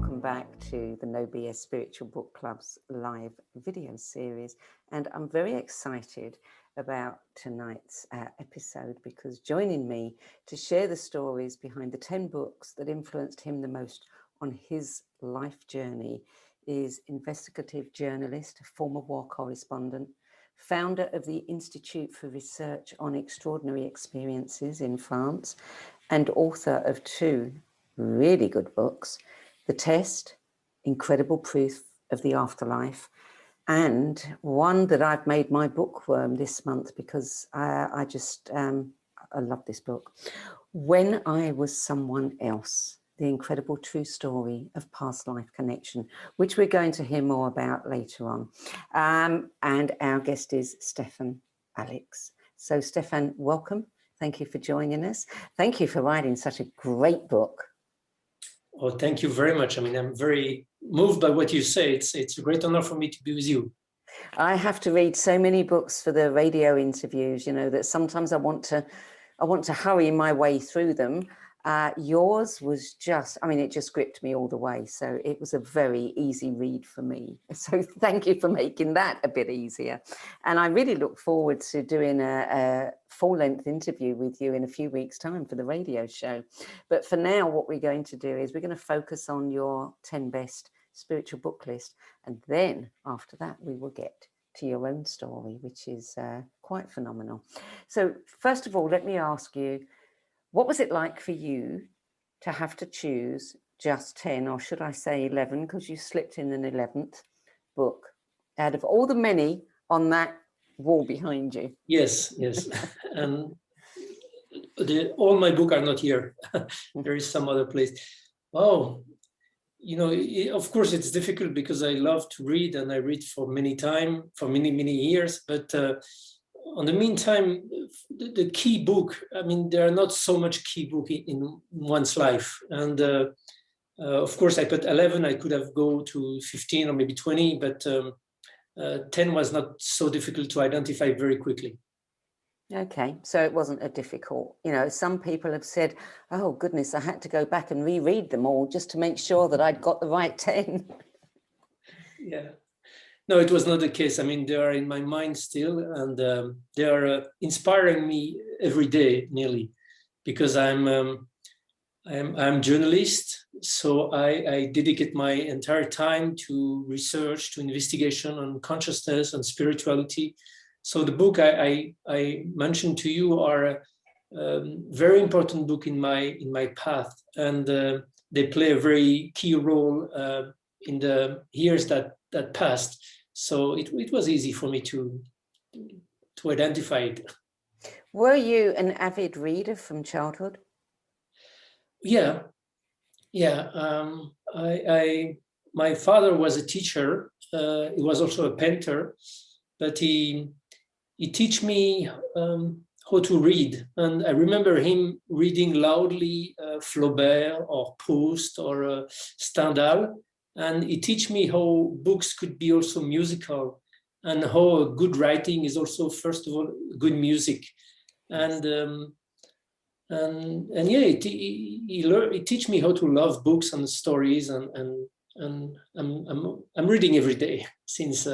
welcome back to the No BS Spiritual Book Club's live video series. And I'm very excited about tonight's episode because joining me to share the stories behind the 10 books that influenced him the most on his life journey is investigative journalist, former war correspondent, founder of the Institute for Research on Extraordinary Experiences in France, and author of 2 really good books, The Test, Incredible Proof of the Afterlife, and one that I've made my bookworm this month because I love this book, When I Was Someone Else, The Incredible True Story of Past Life Connection, which we're going to hear more about later on. And our guest is Stéphane Allix. So Stéphane, welcome. Thank you for joining us. Thank you for writing such a great book. Oh, thank you very much. I mean, I'm very moved by what you say. It's a great honor for me to be with you. I have to read so many books for the radio interviews, you know, that sometimes I want to hurry my way through them. Yours was just, I mean, it just gripped me all the way. So it was a very easy read for me. So thank you for making that a bit easier. And I really look forward to doing a full-length interview with you in a few weeks' time for the radio show. But for now, what we're going to do is we're going to focus on your 10 best spiritual book list. And then after that, we will get to your own story, which is quite phenomenal. So first of all, let me ask you, what was it like for you to have to choose just 10, or should I say 11, because you slipped in an 11th book out of all the many on that wall behind you? Yes. All my books are not here. There is some other place. Oh, you know, of course it's difficult because I love to read and I read for many years, but on the meantime, the key book, I mean, there are not so much key book in one's life. And of course, I put 11, I could have go to 15 or maybe 20, but 10 was not so difficult to identify very quickly. Okay, so it wasn't a difficult, you know, some people have said, oh goodness, I had to go back and reread them all just to make sure that I'd got the right 10. Yeah. No, it was not the case. I mean, they are in my mind still, and they are inspiring me every day, nearly, because I'm journalist. So I dedicate my entire time to research, to investigation on consciousness and spirituality. So the book I mentioned to you are a very important book in my path, and they play a very key role in the years that passed. So it was easy for me to identify it. Were you an avid reader from childhood? Yeah. My father was a teacher. He was also a painter, but he taught me how to read. And I remember him reading loudly Flaubert or Proust or Stendhal. And he taught me how books could be also musical, and how good writing is also, first of all, good music. And yeah, he taught me how to love books and stories, and I'm reading every day since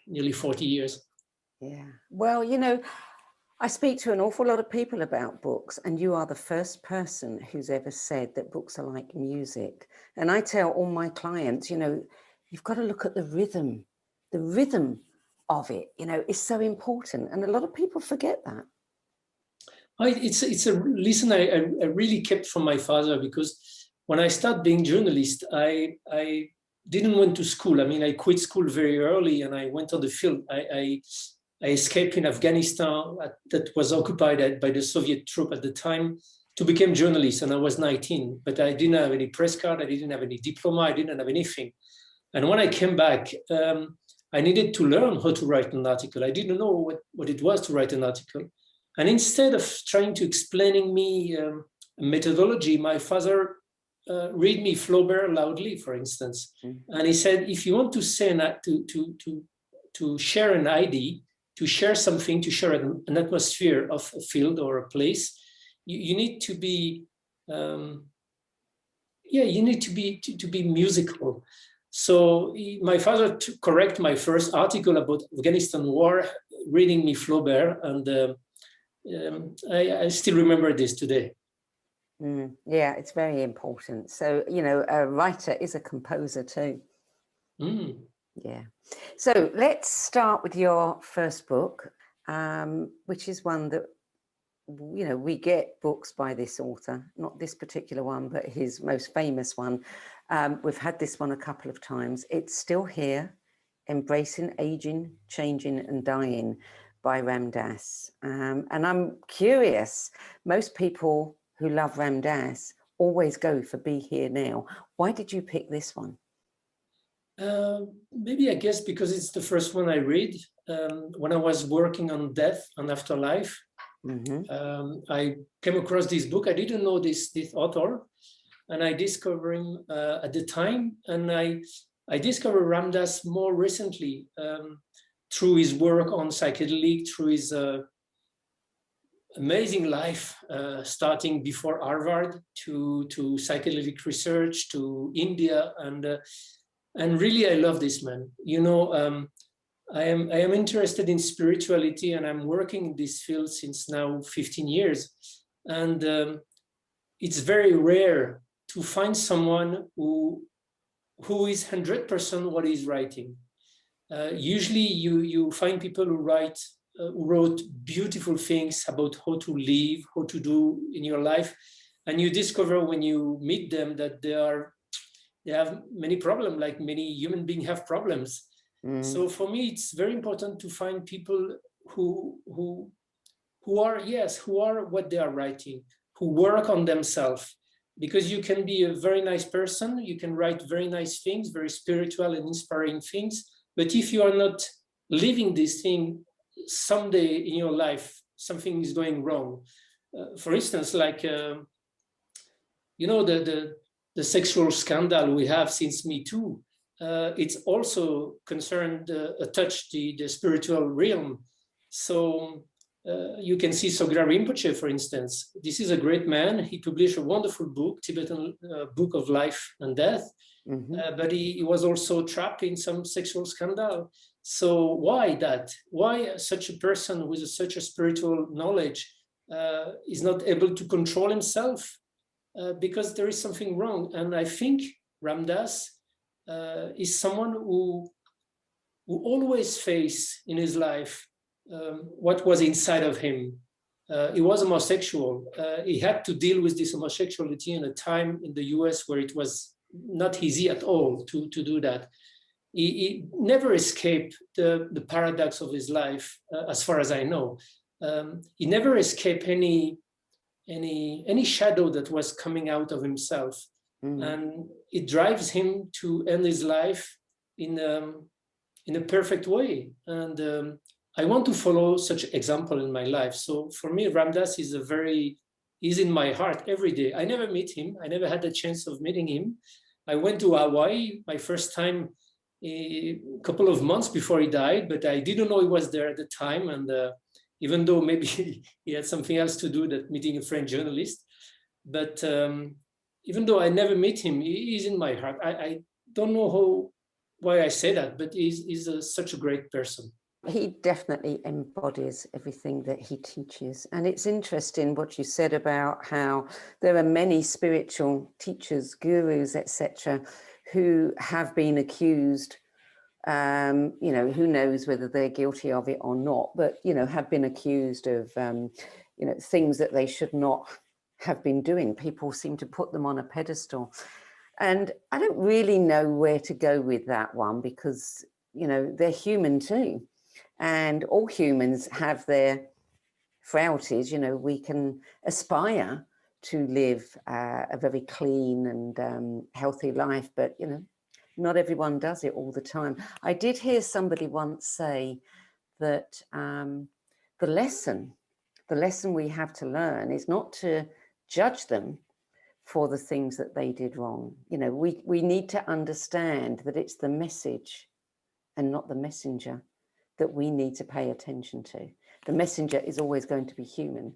nearly 40 years. Yeah. Well, you know, I speak to an awful lot of people about books, and you are the first person who's ever said that books are like music. And I tell all my clients, you know, you've got to look at the rhythm of it, you know, is so important. And a lot of people forget that. It's a lesson I really kept from my father, because when I started being journalist, I didn't went to school. I mean, I quit school very early and I went on the field. I escaped in Afghanistan that was occupied by the Soviet troop at the time to become journalist. And I was 19, but I didn't have any press card. I didn't have any diploma. I didn't have anything. And when I came back, I needed to learn how to write an article. I didn't know what it was to write an article. And instead of trying to explaining me a methodology, my father read me Flaubert loudly, for instance. And he said, if you want to say to share an idea, to share something, to share an atmosphere of a field or a place, you need to be yeah, you need to be musical. So my father to correct my first article about Afghanistan war, reading me Flaubert, and I still remember this today. Yeah, it's very important. So, you know, a writer is a composer too. Yeah. So let's start with your first book, which is one that, you know, we get books by this author, not this particular one, but his most famous one. We've had this one a couple of times. It's Still Here, Embracing Aging, Changing and Dying by Ram Dass. And I'm curious, most people who love Ram Dass always go for Be Here Now. Why did you pick this one? Maybe I guess because it's the first one I read. When I was working on death and afterlife, I came across this book. I didn't know this author, and I discovered him at the time. And I discovered Ram Dass more recently through his work on psychedelic, through his amazing life, starting before Harvard to psychedelic research to India, and really I love this man. You know, I am interested in spirituality, and I'm working in this field since now 15 years, and it's very rare to find someone who is 100% what he's writing. Usually, you find people who wrote beautiful things about how to live, how to do in your life, and you discover when you meet them that they have many problems, like many human beings have problems. So for me, it's very important to find people who are what they are writing, who work on themselves, because you can be a very nice person, you can write very nice things, very spiritual and inspiring things, but if you are not living this thing, someday in your life something is going wrong. For instance, like you know, the sexual scandal we have since Me Too, it's also concerned, touched the spiritual realm. So you can see Sogyal Rinpoche, for instance. This is a great man. He published a wonderful book, Tibetan Book of Life and Death, but he was also trapped in some sexual scandal. So why that? Why such a person with such a spiritual knowledge is not able to control himself? Because there is something wrong. And I think Ram Dass is someone who always faced in his life what was inside of him. He was homosexual. He had to deal with this homosexuality in a time in the US where it was not easy at all to do that. He never escaped the paradox of his life, as far as I know. He never escaped any shadow that was coming out of himself, and it drives him to end his life in a perfect way. And I want to follow such example in my life. So for me, Ram Dass is in my heart every day. I never meet him. I never had the chance of meeting him. I went to Hawaii my first time a couple of months before he died, but I didn't know he was there at the time. And even though maybe he had something else to do than meeting a French journalist. But even though I never met him, he's in my heart. I don't know why I say that, but he's such a great person. He definitely embodies everything that he teaches. And it's interesting what you said about how there are many spiritual teachers, gurus, etc., who have been accused, you know, who knows whether they're guilty of it or not, but, you know, have been accused of, you know, things that they should not have been doing. People seem to put them on a pedestal. And I don't really know where to go with that one because, you know, they're human too. And all humans have their frailties. You know, we can aspire to live a very clean and healthy life, but, you know, not everyone does it all the time. I did hear somebody once say that the lesson we have to learn is not to judge them for the things that they did wrong. You know, we need to understand that it's the message and not the messenger that we need to pay attention to. The messenger is always going to be human.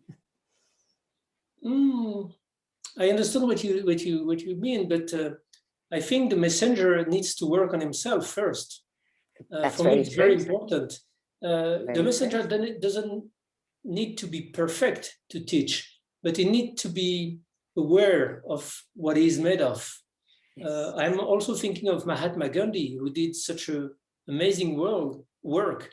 I understand what you mean, but I think the messenger needs to work on himself first. For me, it's very important. The messenger doesn't need to be perfect to teach, but he needs to be aware of what he's made of. Yes. I'm also thinking of Mahatma Gandhi, who did such an amazing work,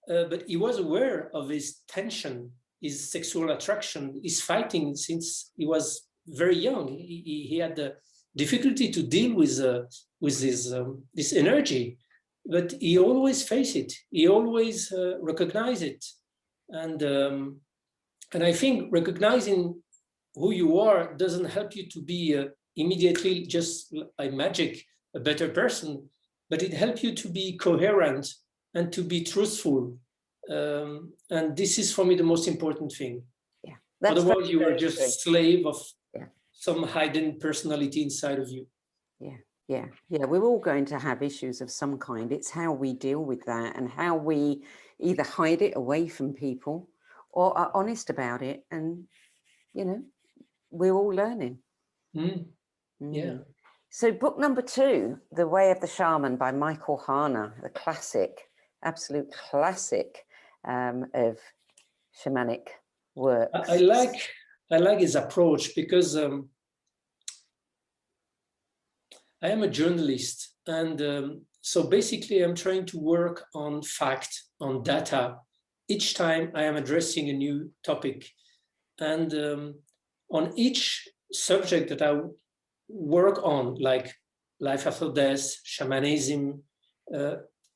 but he was aware of his tension, his sexual attraction, his fighting since he was very young. He had the difficulty to deal with this energy, but he always faced it. He always recognized it, and I think recognizing who you are doesn't help you to be immediately just by magic a better person, but it helps you to be coherent and to be truthful. And this is for me the most important thing. Yeah, otherwise you are just a slave of some hidden personality inside of you. Yeah. We're all going to have issues of some kind. It's how we deal with that and how we either hide it away from people or are honest about it. And, we're all learning. Yeah. So book number 2, The Way of the Shaman by Michael Harner, the classic, absolute classic of shamanic work. I like his approach because I am a journalist, and so basically I'm trying to work on fact, on data. Each time I am addressing a new topic, and on each subject that I work on, like life after death, shamanism,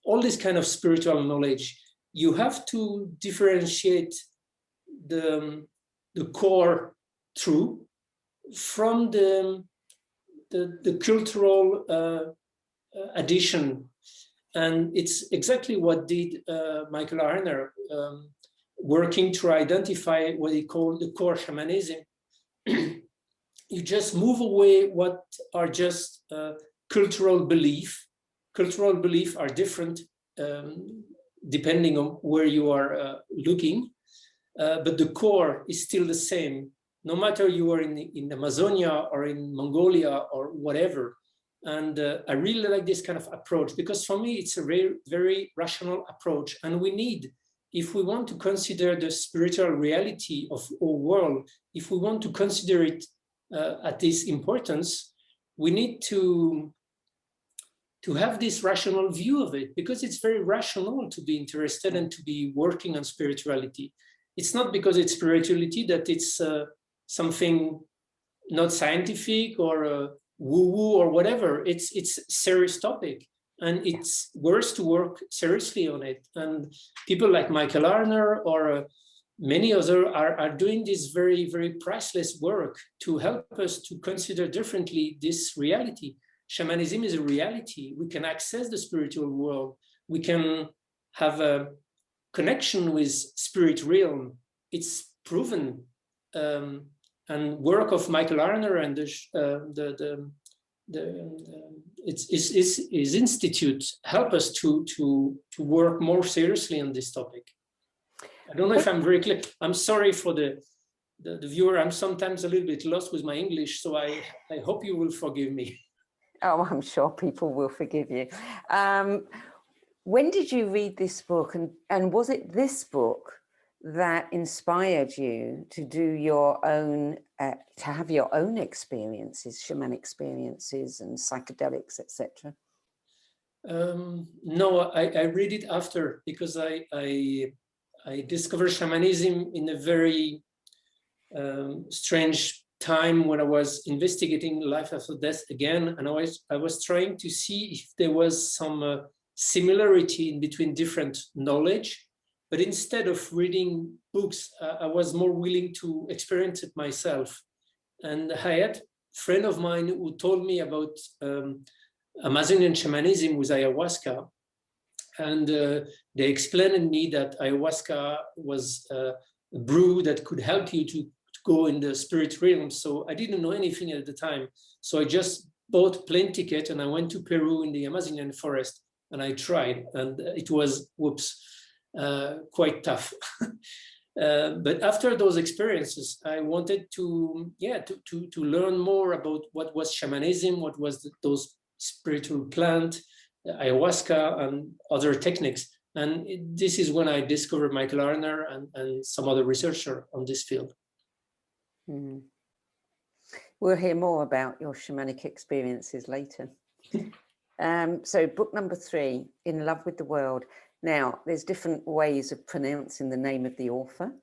all this kind of spiritual knowledge, you have to differentiate the core truth from the cultural addition. And it's exactly what did Michael Harner, working to identify what he called the core shamanism. You just move away what are just cultural belief. Cultural belief are different depending on where you are looking, but the core is still the same, no matter you are in Amazonia or in Mongolia or whatever. And I really like this kind of approach because for me, it's a very, very rational approach. And we need, if we want to consider the spiritual reality of our world, if we want to consider it at this importance, we need to have this rational view of it, because it's very rational to be interested and to be working on spirituality. It's not because it's spirituality that it's something not scientific or woo-woo or whatever. It's a serious topic, and it's worth to work seriously on it. And people like Michael Harner or many others are doing this very, very priceless work to help us to consider differently this reality. Shamanism is a reality. We can access the spiritual world. We can have a connection with spirit realm. It's proven. And work of Michael Harner and his institute help us to work more seriously on this topic. I don't know if I'm very clear. I'm sorry for the viewer. I'm sometimes a little bit lost with my English, so I hope you will forgive me. Oh, I'm sure people will forgive you. When did you read this book, and was it this book that inspired you to do your own, to have your own experiences, shaman experiences and psychedelics, etc.? No, I read it after, because I discovered shamanism in a very strange time when I was investigating life after death again, and I was trying to see if there was some similarity in between different knowledge. But instead of reading books, I was more willing to experience it myself. And I had a friend of mine who told me about Amazonian shamanism with ayahuasca. And they explained to me that ayahuasca was a brew that could help you to go in the spirit realm. So I didn't know anything at the time. So I just bought plane ticket and I went to Peru in the Amazonian forest and I tried. And it was, quite tough. But after those experiences, I wanted to learn more about what was shamanism, what was those spiritual plant, ayahuasca, and other techniques. And this is when I discovered Michael Arner and some other researcher on this field. Mm. We'll hear more about your shamanic experiences later. So book number 3, In Love with the World. Now, there's different ways of pronouncing the name of the author.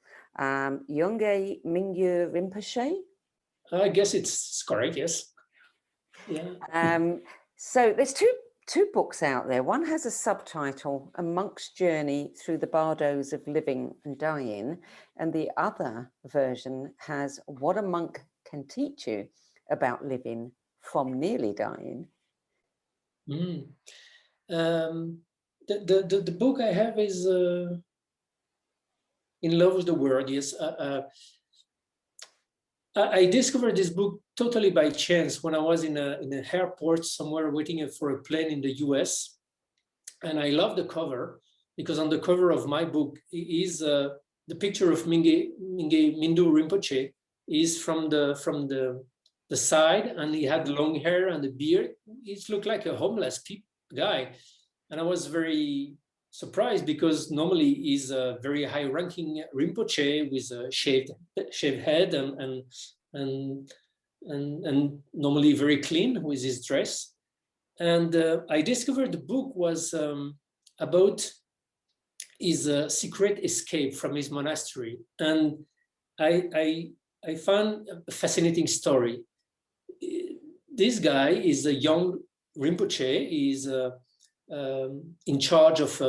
Yongey Mingyur Rinpoche? I guess it's correct, yes. Yeah. So there's two books out there. One has a subtitle, A Monk's Journey Through the Bardos of Living and Dying, and the other version has What a Monk Can Teach You About Living from Nearly Dying. Mm. The book I have is In Love with the World. Yes, I discovered this book totally by chance when I was in an airport somewhere waiting for a plane in the US, and I love the cover because on the cover of my book is the picture of Mingyur Rinpoche is from the side, and he had long hair and a beard. He looked like a homeless guy. And I was very surprised because normally he's a very high-ranking Rinpoche with a shaved head and normally very clean with his dress. And I discovered the book was about his secret escape from his monastery, and I found a fascinating story. This guy is a young Rinpoche. He's in charge of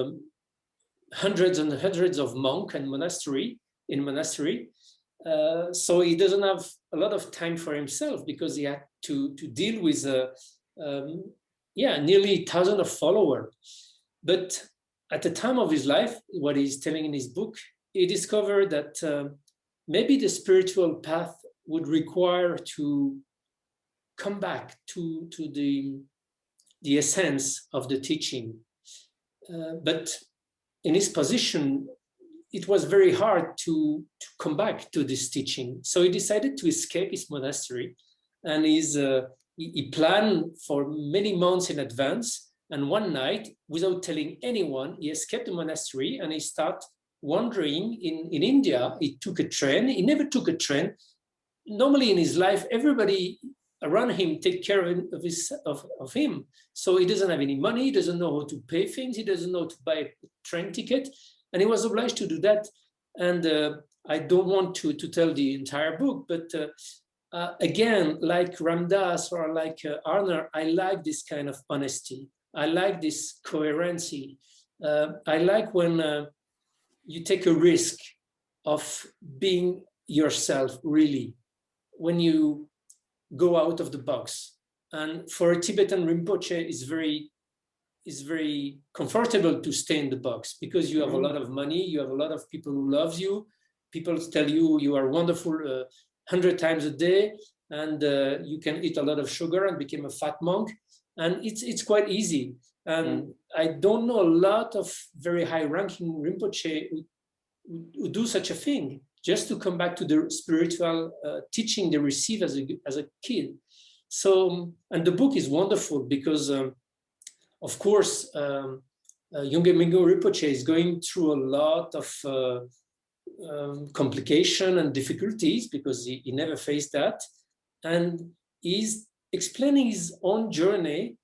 hundreds and hundreds of monks and monastery. So he doesn't have a lot of time for himself because he had to deal with nearly 1,000 of followers. But at the time of his life, what he's telling in his book, he discovered that maybe the spiritual path would require to come back to the essence of the teaching. But in his position, it was very hard to come back to this teaching. So he decided to escape his monastery, and he planned for many months in advance. And one night, without telling anyone, he escaped the monastery and he started wandering in India. He took a train. He never took a train. Normally in his life, everybody around him take care of him. So he doesn't have any money. He doesn't know how to pay things. He doesn't know to buy a train ticket. And he was obliged to do that. And I don't want to tell the entire book, but again, like Ramdas or like Arner, I like this kind of honesty. I like this coherency. I like when you take a risk of being yourself, really, when you go out of the box. And for a Tibetan Rinpoche, it's very comfortable to stay in the box because you have a lot of money, you have a lot of people who love you. People tell you you are wonderful 100 times a day, and you can eat a lot of sugar and become a fat monk. And it's quite easy. And I don't know a lot of very high-ranking Rinpoche who do such a thing, just to come back to the spiritual teaching they receive as a kid. So, and the book is wonderful because, of course, Yongey Mingyur Rinpoche is going through a lot of complication and difficulties because he never faced that. And he's explaining his own journey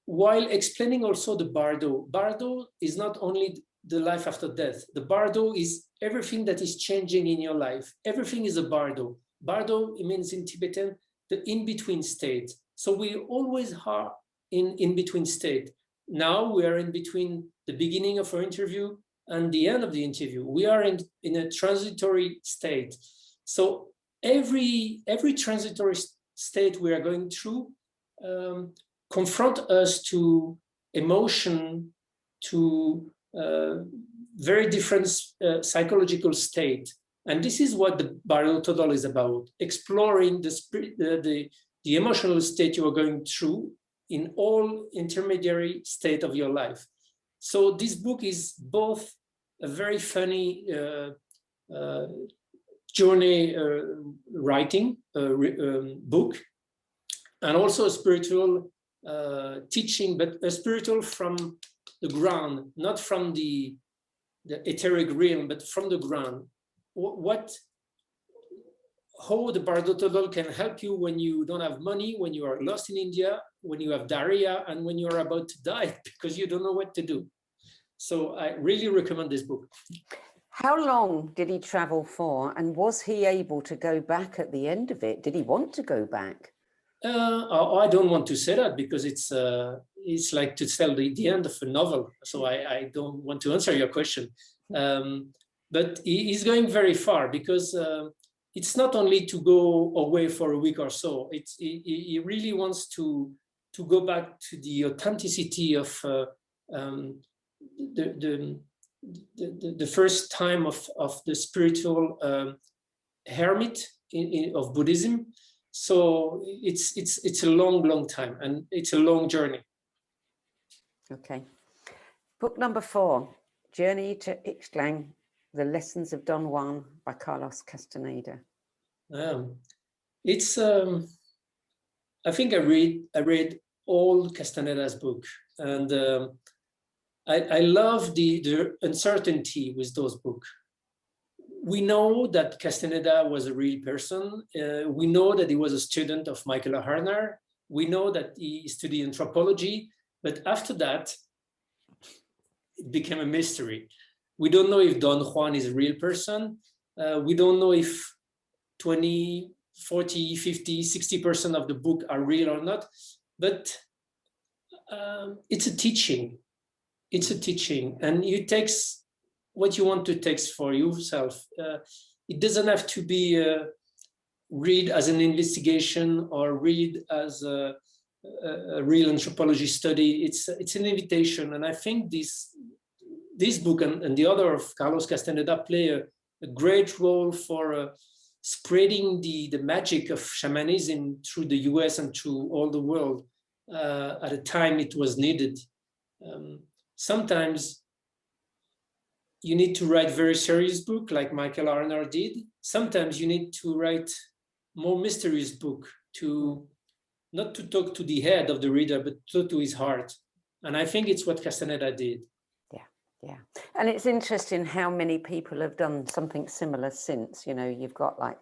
while explaining also the Bardo. Bardo is not only the life after death. The Bardo is everything that is changing in your life. Everything is a Bardo. Bardo, it means in Tibetan, the in-between state. So we always are in in-between state. Now we are in between the beginning of our interview and the end of the interview. We are in a transitory state. So every transitory state we are going through confront us to emotion, to very different psychological state. And this is what the Bardo Todol is about, exploring the emotional state you are going through in all intermediary state of your life. So this book is both a very funny journey writing book, and also a spiritual teaching, but a spiritual from the ground, not from the etheric realm, but from the ground. How the Bardotodol can help you when you don't have money, when you are lost in India, when you have diarrhea, and when you're about to die because you don't know what to do. So I really recommend this book. How long did he travel for, and was he able to go back at the end of it? Did he want to go back? I don't want to say that because it's like to tell the end of a novel. So I don't want to answer your question. But he's going very far because it's not only to go away for a week or so. He really wants to go back to the authenticity of the first time of the spiritual hermit of Buddhism. So it's a long time, and it's a long journey. Okay. Book number 4, Journey to Ixtlan, The Lessons of Don Juan by Carlos Castaneda. It's I think I read all Castaneda's book, and I love the uncertainty with those books. We know that Castaneda was a real person. We know that he was a student of Michael Harner. We know that he studied anthropology, but after that, it became a mystery. We don't know if Don Juan is a real person. We don't know if 20, 40, 50, 60% of the book are real or not, but it's a teaching. It's a teaching, and you take what you want to take for yourself. It doesn't have to be read as an investigation or read as a real anthropology study. It's an invitation, and I think this book and the other of Carlos Castaneda play a great role for spreading the magic of shamanism through the US and through all the world at a time it was needed. Sometimes you need to write very serious book like Michael Harner did. Sometimes you need to write more mysterious book to not to talk to the head of the reader, but to his heart. And I think it's what Castaneda did. Yeah. And it's interesting how many people have done something similar since. You know, you've got like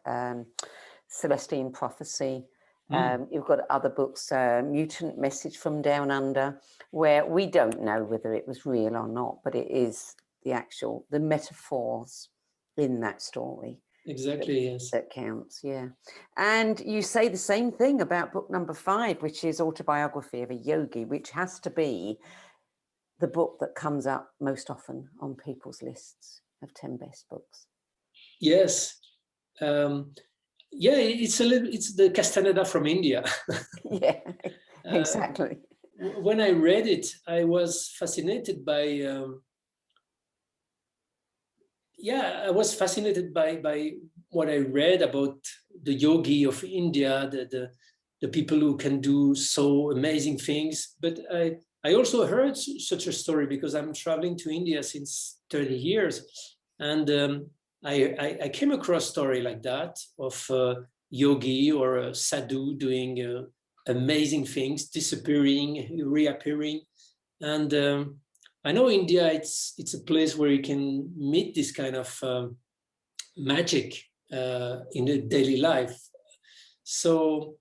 Celestine Prophecy. You've got other books, Mutant Message from Down Under, where we don't know whether it was real or not, but it is the metaphors in that story. Exactly, yes. That counts, yeah. And you say the same thing about book number 5, which is Autobiography of a Yogi, which has to be the book that comes up most often on people's lists of 10 best books. Yes. It's the Castaneda from India. Yeah, exactly. When I read it, I was fascinated by I was fascinated by what I read about the yogi of India, the people who can do so amazing things. But I also heard such a story because I'm traveling to India since 30 years. And I came across a story like that of a yogi or a sadhu doing amazing things, disappearing, reappearing. And I know India, it's a place where you can meet this kind of magic in the daily life. So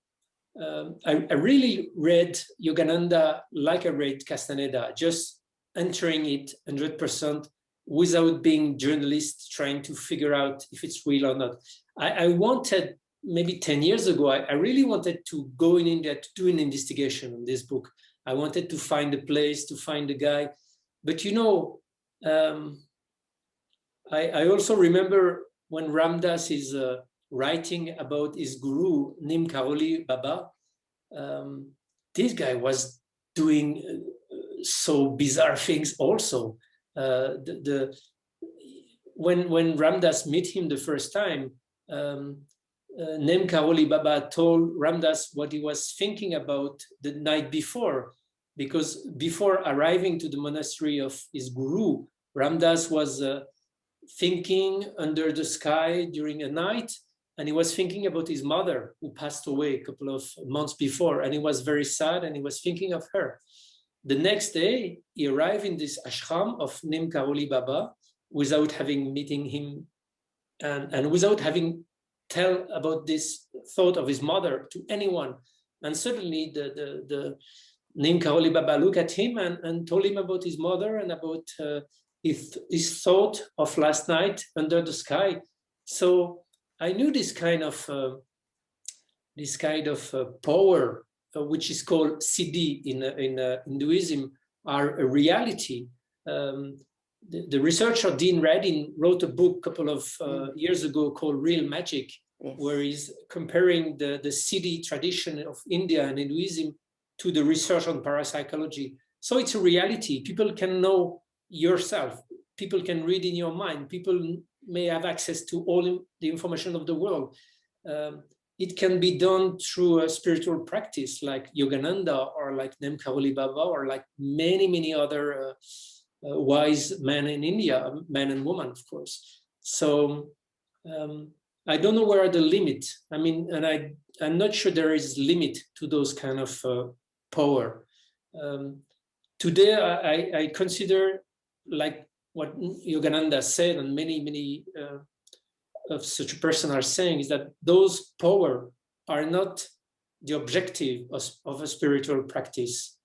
I really read Yogananda like I read Castaneda, just entering it 100% without being journalist trying to figure out if it's real or not. I wanted, maybe 10 years ago, I really wanted to go in India to do an investigation on this book. I wanted to find a place, to find a guy. But you know, I also remember when Ramdas is writing about his guru, Nim Karoli Baba, this guy was doing so bizarre things also. When Ramdas met him the first time, Nim Karoli Baba told Ramdas what he was thinking about the night before, because before arriving to the monastery of his guru, Ramdas was thinking under the sky during a night, and he was thinking about his mother who passed away a couple of months before, and he was very sad and he was thinking of her. The next day, he arrived in this ashram of Neem Karoli Baba without having meeting him and without having tell about this thought of his mother to anyone. And suddenly the Neem Karoli Baba looked at him and told him about his mother and about his thought of last night under the sky. So I knew this kind of power, which is called Siddhi in Hinduism, are a reality. The researcher Dean Radin wrote a book a couple of years ago called Real Magic, yes, where he's comparing the Siddhi tradition of India and Hinduism to the research on parapsychology. So it's a reality. People can know yourself. People can read in your mind. People may have access to all the information of the world. It can be done through a spiritual practice like Yogananda or like Neem Karoli Baba or like many other wise men in India, men and women, of course. So I don't know where are the limits. I mean, and I'm not sure there is limit to those kind of power. Today, I consider, like what Yogananda said, and many of such a person are saying, is that those power are not the objective of a spiritual practice.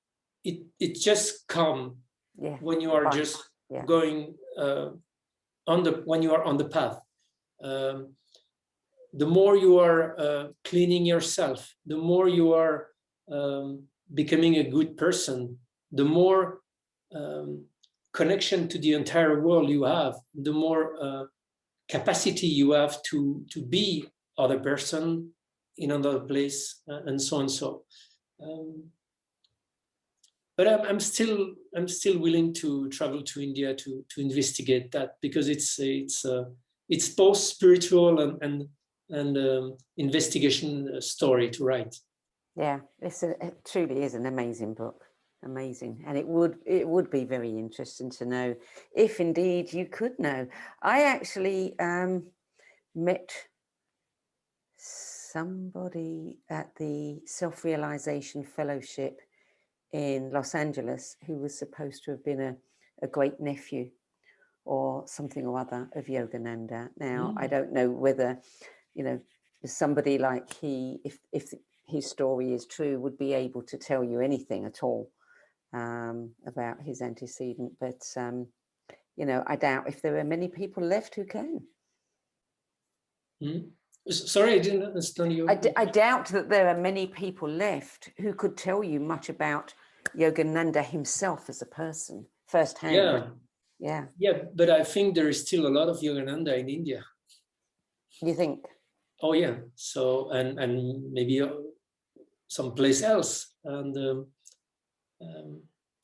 It just come when you are just going when you are on the path. The more you are cleaning yourself, the more you are becoming a good person, the more connection to the entire world you have, the more capacity you have to be other person in another place, and so on. So, but I'm still willing to travel to India to investigate that, because it's both spiritual and investigation story to write. Yeah, it truly is an amazing book. Amazing. And it would be very interesting to know if indeed you could know. I actually met somebody at the Self-Realization Fellowship in Los Angeles who was supposed to have been a great nephew or something or other of Yogananda. Now, I don't know whether, somebody like if his story is true, would be able to tell you anything at all about his antecedent, but I doubt if there are many people left who can. Sorry, I didn't understand you. I doubt that there are many people left who could tell you much about Yogananda himself as a person firsthand. Yeah, but I think there is still a lot of Yogananda in India. You think? Oh yeah. So and maybe someplace else, and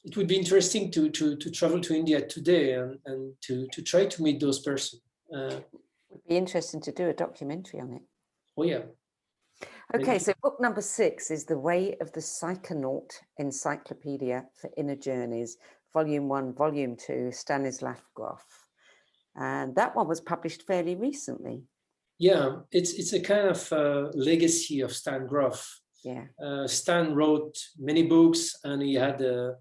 it would be interesting to travel to India today and to try to meet those persons. It would be interesting to do a documentary on it. Oh yeah. Okay, so book number 6 is The Way of the Psychonaut Encyclopedia for Inner Journeys, Volume 1, Volume 2, Stanislav Grof. And that one was published fairly recently. Yeah, it's a kind of legacy of Stan Grof. Yeah. Stan wrote many books, and he had a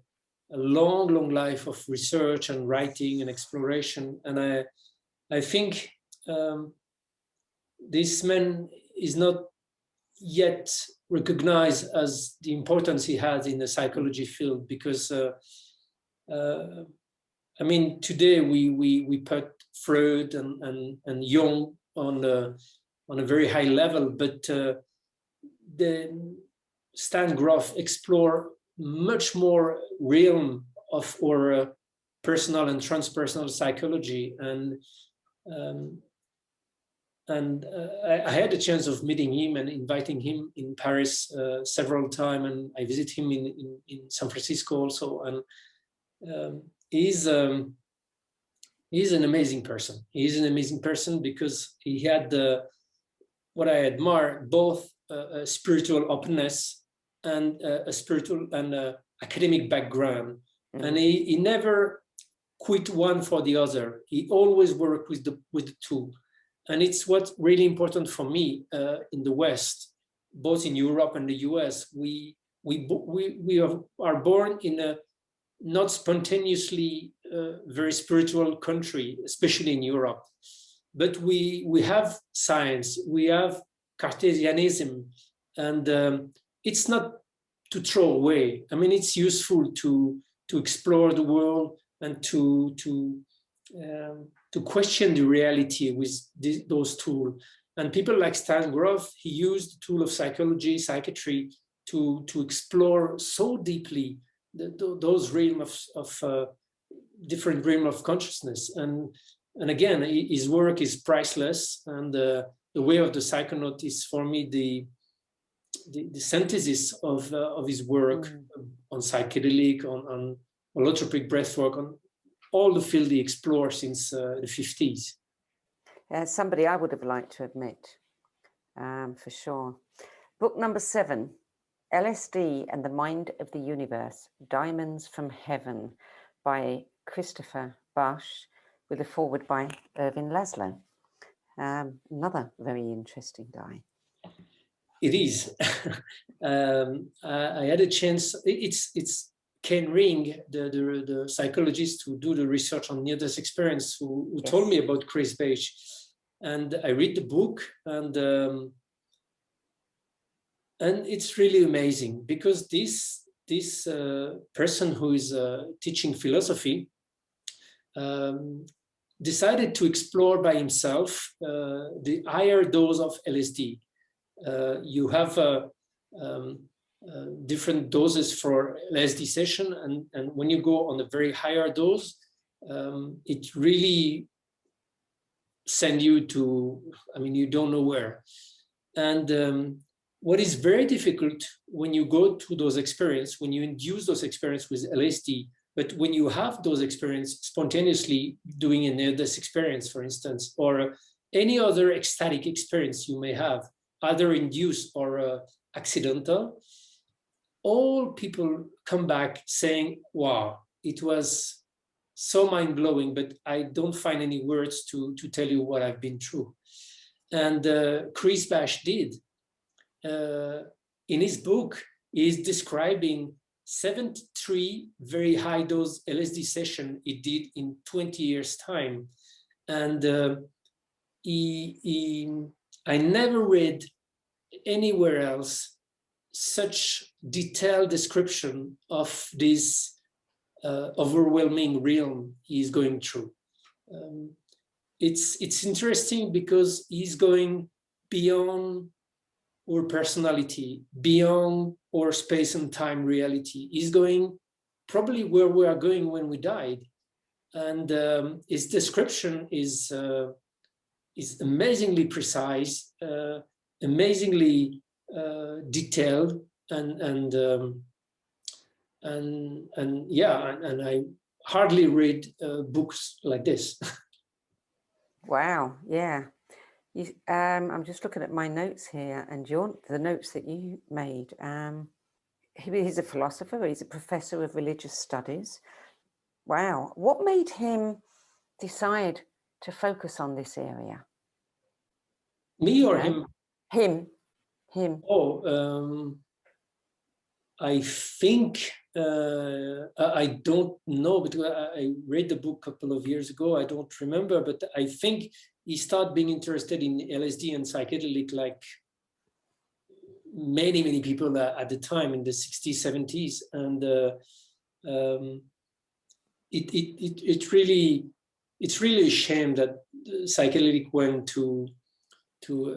long life of research and writing and exploration. And I think this man is not yet recognized as the importance he has in the psychology field, because I mean, today we put Freud and Jung on a very high level, but the Stan Grof explore much more realm of our personal and transpersonal psychology, and I had the chance of meeting him and inviting him in Paris several times, and I visit him in San Francisco also, and he's an amazing person. He's an amazing person because he had what I admire, both a spiritual openness and a spiritual and academic background. Mm-hmm. And he never quit one for the other. He always worked with the two. And it's what's really important for me in the West, both in Europe and the US. We are born in a not spontaneously very spiritual country, especially in Europe. But we have science, we have Cartesianism, and it's not to throw away. I mean, it's useful to explore the world and to question the reality with those tools. And people like Stan Grof, he used the tool of psychology, psychiatry to explore so deeply those realms of different realm of consciousness. And again, his work is priceless. And the way of the Psychonaut is for me the synthesis of his work on psychedelic, on holotropic breathwork, on all the field he explored since the 50s. Somebody I would have liked to have met, for sure. Book number 7, LSD and the Mind of the Universe, Diamonds from Heaven, by Christopher Basch, with a foreword by Ervin Laszlo. Another very interesting guy. It is. I had a chance. It's Ken Ring, the psychologist who do the research on near-death experience, who yes. told me about Chris Basch, and I read the book, and it's really amazing because this person who is teaching philosophy decided to explore by himself the higher dose of LSD. You have different doses for LSD session, and when you go on a very higher dose, it really send you to, I mean, you don't know where. And what is very difficult when you go to those experiences, when you induce those experiences with LSD, but when you have those experiences spontaneously doing a near-death experience, for instance, or any other ecstatic experience you may have, either induced or accidental, all people come back saying, wow, it was so mind-blowing, but I don't find any words to tell you what I've been through. And Chris Basch did. In his book, he's describing 73 very high-dose LSD session he did in 20 years' time. And I never read anywhere else such detailed description of this overwhelming realm he's going through. It's interesting because he's going beyond our personality, beyond our space and time reality. He's going probably where we are going when we died. And his description is amazingly precise, amazingly detailed, and I hardly read books like this. Wow, yeah. I'm just looking at my notes here, and the notes that you made. He's a philosopher, he's a professor of religious studies. Wow. What made him decide to focus on this area? Me or him? Him. Oh, I think, I don't know, because I read the book a couple of years ago. I don't remember, but I think he started being interested in LSD and psychedelic like many, many people at the time in the 60s, 70s. And it's really a shame that psychedelic went to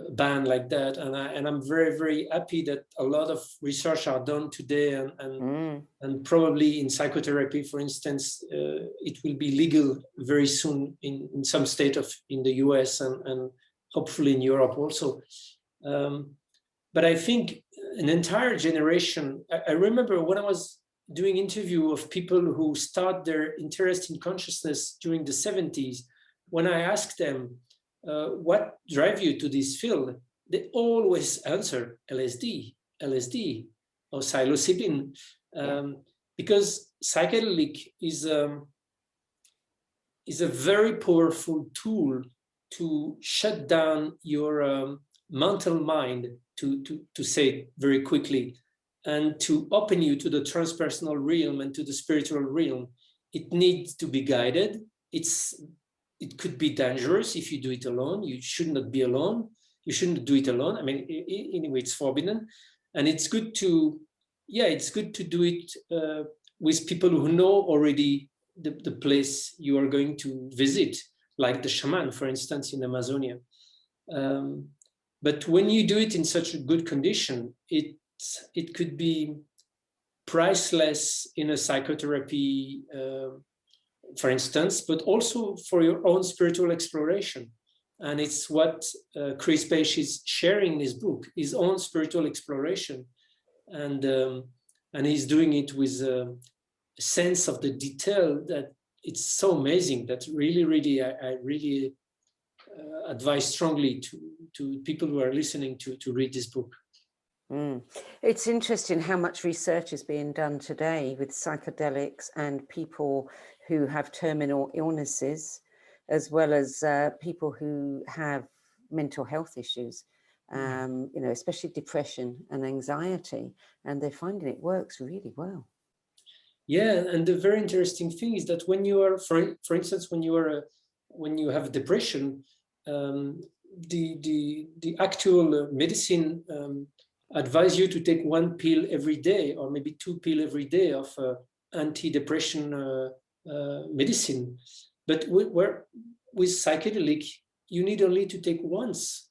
a ban like that. And I'm very, very happy that a lot of research are done today, and probably in psychotherapy, for instance, it will be legal very soon in some state in the US and hopefully in Europe also. But I think an entire generation, I remember when I was doing interview of people who start their interest in consciousness during the 70s, when I asked them, what drive you to this field? They always answer LSD or psilocybin, because psychedelic is is a very powerful tool to shut down your mental mind, to say it very quickly, and to open you to the transpersonal realm and to the spiritual realm. It needs to be guided. It could be dangerous if you do it alone. You should not be alone. You shouldn't do it alone. I mean, anyway, it's forbidden. And it's good to, it's good to do it with people who know already the place you are going to visit, like the shaman, for instance, in Amazonia. But when you do it in such a good condition, it could be priceless in a psychotherapy, for instance, but also for your own spiritual exploration. And it's what Chris Page is sharing in his book, his own spiritual exploration. And he's doing it with a sense of the detail that it's so amazing that really, I really advise strongly to people who are listening to read this book. It's interesting how much research is being done today with psychedelics and people who have terminal illnesses, as well as people who have mental health issues, especially depression and anxiety, and they're finding it works really well. Yeah, and the very interesting thing is that when you are, for instance, when you have depression, the actual medicine advise you to take 1 pill every day, or maybe 2 pills every day of anti-depression medicine. But with psychedelic, you need only to take once.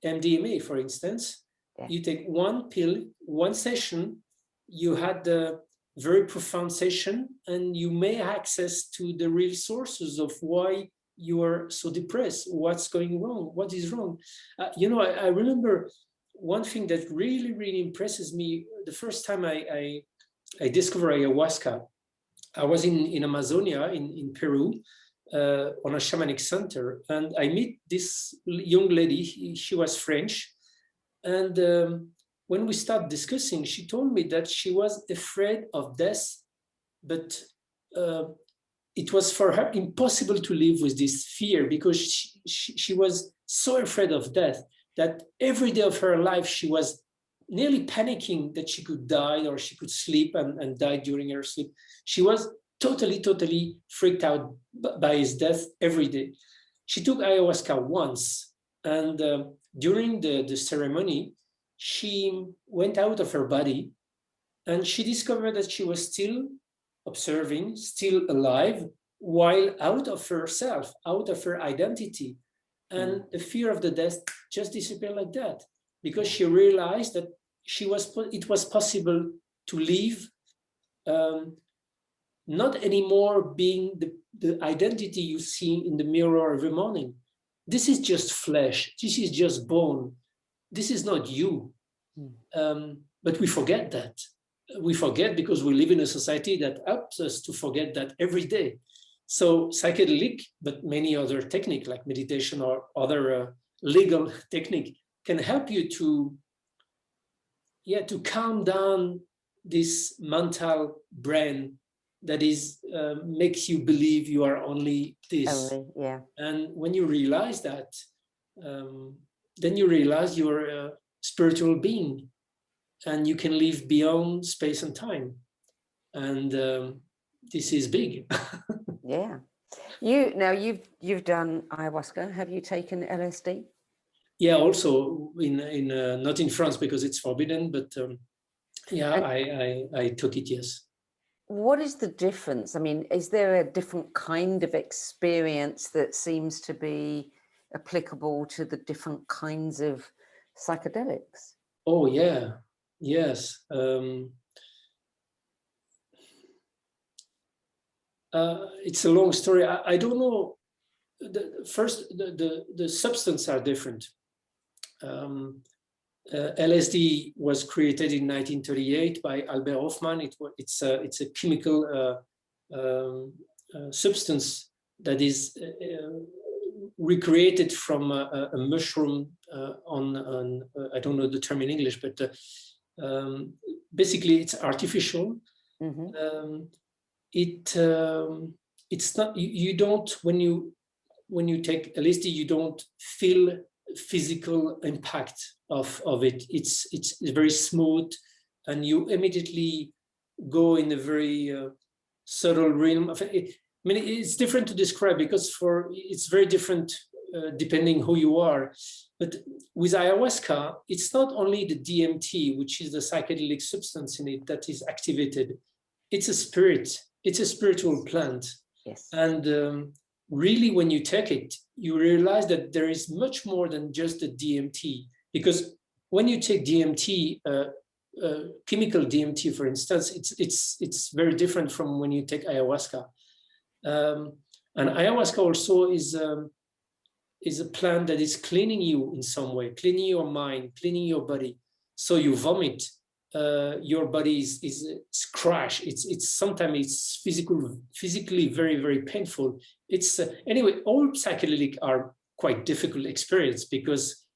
MDMA, for instance, you take 1 pill, 1 session, you had the very profound session, and you may access to the real sources of why you are so depressed, what's going wrong, what is wrong. I remember one thing that really impresses me. The first time I discovered ayahuasca, I was in Amazonia, in Peru, on a shamanic center, and I meet this young lady. She was French, and when we started discussing, she told me that she was afraid of death, but it was for her impossible to live with this fear, because she was so afraid of death that every day of her life she was nearly panicking that she could die, or she could sleep and die during her sleep. She was totally freaked out by his death every day. She took ayahuasca once, and during the ceremony, she went out of her body, and she discovered that she was still observing, still alive, while out of herself, out of her identity. And the fear of the death just disappeared like that, because she realized that it was possible to live, not anymore being the identity you see in the mirror every morning. This is just flesh. This is just bone. This is not you. But we forget that. We forget because we live in a society that helps us to forget that every day. So psychedelic, but many other techniques like meditation or other legal technique can help you to calm down this mental brain that makes you believe you are only this. And when you realize that, then you realize you're a spiritual being, and you can live beyond space and time. And this is big. Yeah. You've done ayahuasca. Have you taken LSD? Yeah, also in not in France because it's forbidden, but I took it, yes. What is the difference? I mean, is there a different kind of experience that seems to be applicable to the different kinds of psychedelics? Oh, yeah. Yes. It's a long story. I don't know. The substance are different. LSD was created in 1938 by Albert Hofmann. It's a chemical substance that is recreated from a mushroom on I don't know the term in English, but basically it's artificial. Mm-hmm. it's not, you don't, when you take LSD, you don't feel physical impact of it. It's very smooth, and you immediately go in a very subtle realm of it. I mean, it's different to describe because it's very different depending who you are. But with ayahuasca, it's not only the DMT, which is the psychedelic substance in it, that is activated. It's a spirit. It's a spiritual plant. Yes. And really, when you take it, you realize that there is much more than just the DMT. Because when you take DMT, chemical DMT, for instance, it's very different from when you take ayahuasca. And ayahuasca also is a plant that is cleaning you in some way, cleaning your mind, cleaning your body. So you vomit, your body is crushed. It's sometimes it's physically very, very painful. It's anyway, all psychedelic are quite difficult experience because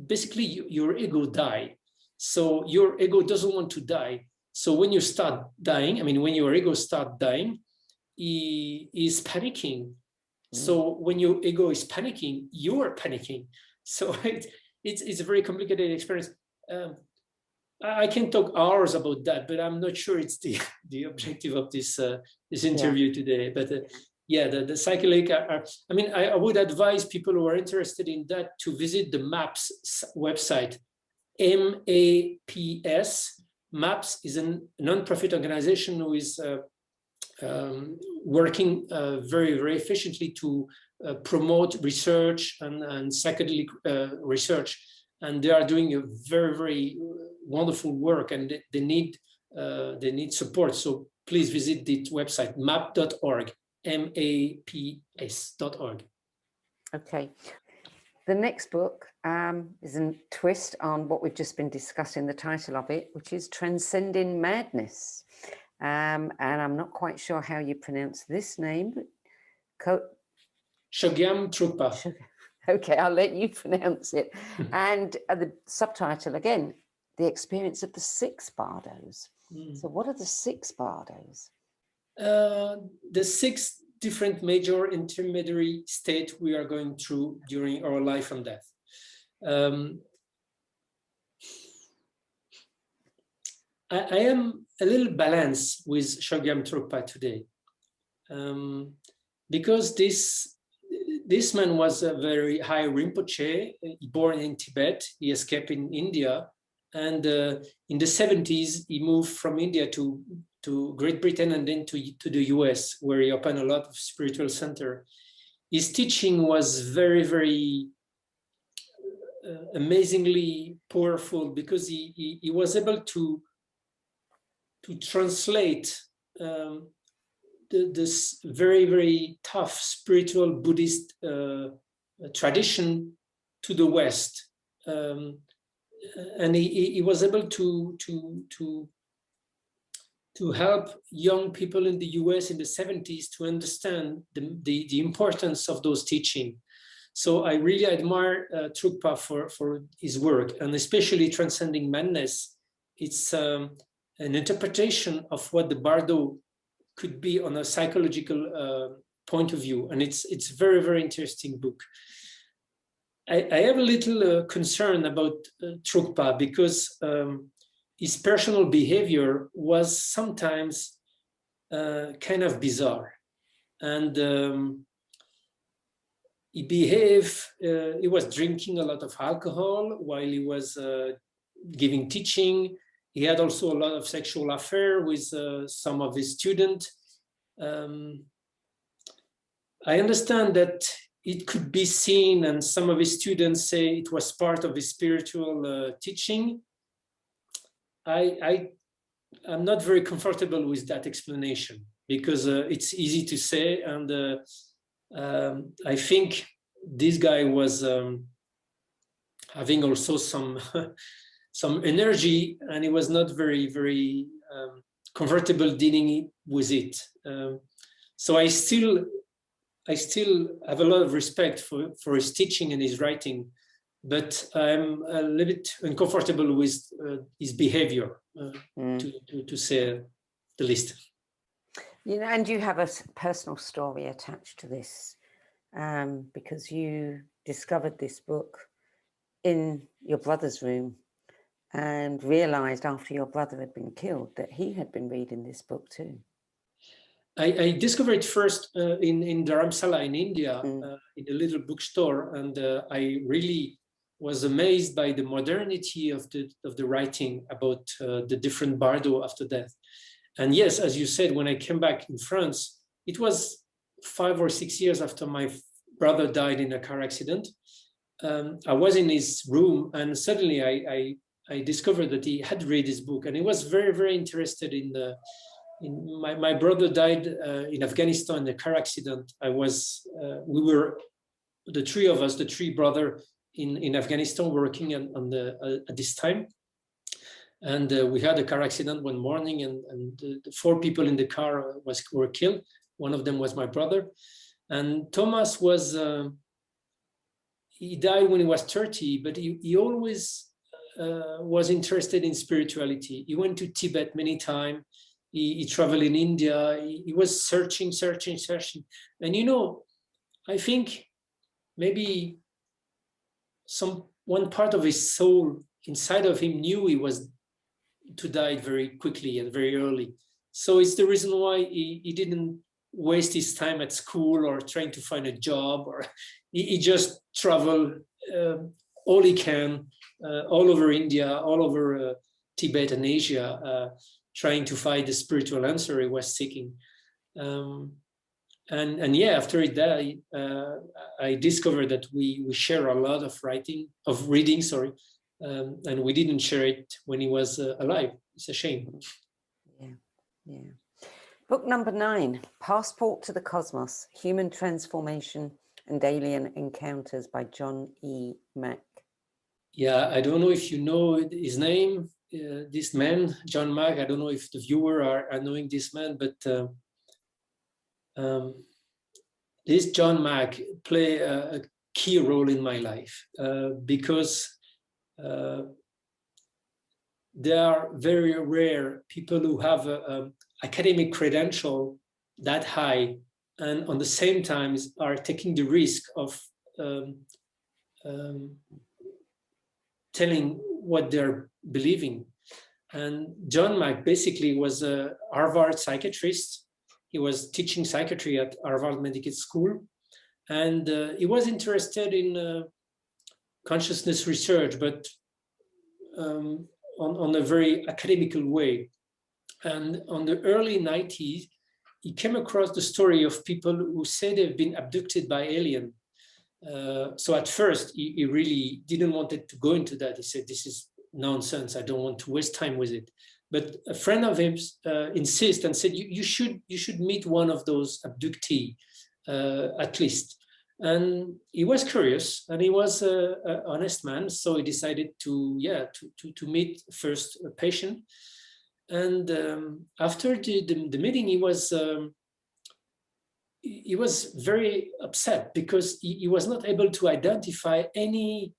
basically your ego die. So your ego doesn't want to die. So when you start dying, I mean, when your ego start dying, he is panicking. So when your ego is panicking, you are panicking. So it's a very complicated experience. I can talk hours about that, but I'm not sure it's the objective of this interview today. But yeah, the psychedelic are, I mean, I would advise people who are interested in that to visit the MAPS website. MAPS. MAPS is a non-profit organization who is working very, very efficiently to promote research and psychedelic research. And they are doing a very, very wonderful work, and they need support. So please visit the website, map.org, MAPS.org. Okay. The next book is a twist on what we've just been discussing, the title of it, which is Transcending Madness. And I'm not quite sure how you pronounce this name. Chogyam Trungpa. Okay, I'll let you pronounce it. And the subtitle, again, The Experience of the Six Bardos. So what are the six bardos? The six different major intermediary states we are going through during our life and death. I am a little balanced with Chogyam Trungpa today, because this man was a very high Rinpoche, born in Tibet. He escaped in India, and in the 70s he moved from India to Great Britain and then to the US, where he opened a lot of spiritual center. His teaching was very, very amazingly powerful, because he was able to translate this very, very tough spiritual Buddhist tradition to the West, and he was able to help young people in the US in the 70s to understand the importance of those teachings. So I really admire Trungpa for his work, and especially Transcending Madness. It's an interpretation of what the Bardo could be on a psychological point of view, and it's very, very interesting book. I have a little concern about Trungpa, because his personal behavior was sometimes kind of bizarre, and he was drinking a lot of alcohol while he was giving teaching. He had also a lot of sexual affair with some of his students. I understand that it could be seen, and some of his students say it was part of his spiritual teaching. I'm not very comfortable with that explanation, because it's easy to say, and I think this guy was having also some energy, and he was not very, very comfortable dealing with it. So I still have a lot of respect for his teaching and his writing, but I'm a little bit uncomfortable with his behavior, to say the least. You know, and you have a personal story attached to this, because you discovered this book in your brother's room and realized after your brother had been killed that he had been reading this book too. I discovered it first in Dharamsala in India, in a little bookstore, and I really was amazed by the modernity of the writing about the different bardo after death. And yes, as you said, when I came back in France, it was 5 or 6 years after my brother died in a car accident. I was in his room, and suddenly I discovered that he had read his book, and he was very, very interested in my brother died in Afghanistan in a car accident. We were the three of us, the three brothers in Afghanistan, working at this time. And we had a car accident one morning, and the 4 people in the car were killed. One of them was my brother. And Thomas he died when he was 30, but he always was interested in spirituality. He went to Tibet many times. He traveled in India. He was searching. And you know, I think maybe one part of his soul inside of him knew he was to die very quickly and very early. So it's the reason why he didn't waste his time at school or trying to find a job, or he just traveled all he can, all over India, all over Tibet and Asia, trying to find the spiritual answer he was seeking. And yeah, after he died, I discovered that we share a lot of reading, and we didn't share it when he was alive. It's a shame. Yeah. Book number 9, Passport to the Cosmos, Human Transformation and Alien Encounters by John E. Mack. Yeah, I don't know if you know his name, this man, John Mack. I don't know if the viewer are knowing this man, but this John Mack play a key role in my life because there are very rare people who have a academic credential that high, and on the same time are taking the risk of telling what they're believing. And John Mack basically was a Harvard psychiatrist. He was teaching psychiatry at Harvard Medical School, and he was interested in consciousness research, but on a very academical way. And on the early 90s, he came across the story of people who say they've been abducted by alien. So at first, he really didn't want to go into that. He said, this is nonsense. I don't want to waste time with it. But a friend of his insisted and said, you should meet one of those abductees at least. And he was curious, and he was an honest man. So he decided to meet first a patient. And after the meeting, he was very upset because he was not able to identify any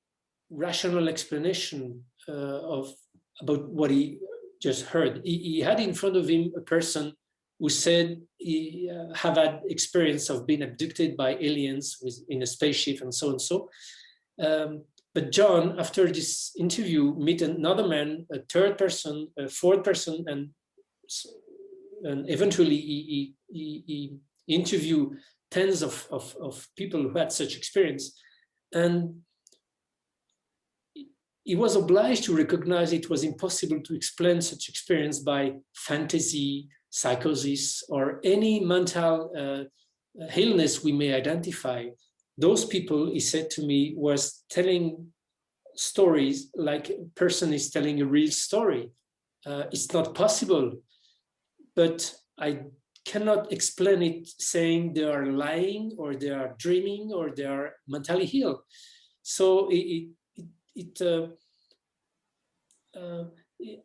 rational explanation about what he just heard. He had in front of him a person who said he have had experience of being abducted by aliens in a spaceship and so and so. But John, after this interview, meet another man, a third person, a fourth person, and eventually he interviewed tens of people who had such experience. And he was obliged to recognize it was impossible to explain such experience by fantasy, psychosis, or any mental illness we may identify. Those people, he said to me, was telling stories like a person is telling a real story. It's not possible, but I cannot explain it saying they are lying or they are dreaming or they are mentally ill. So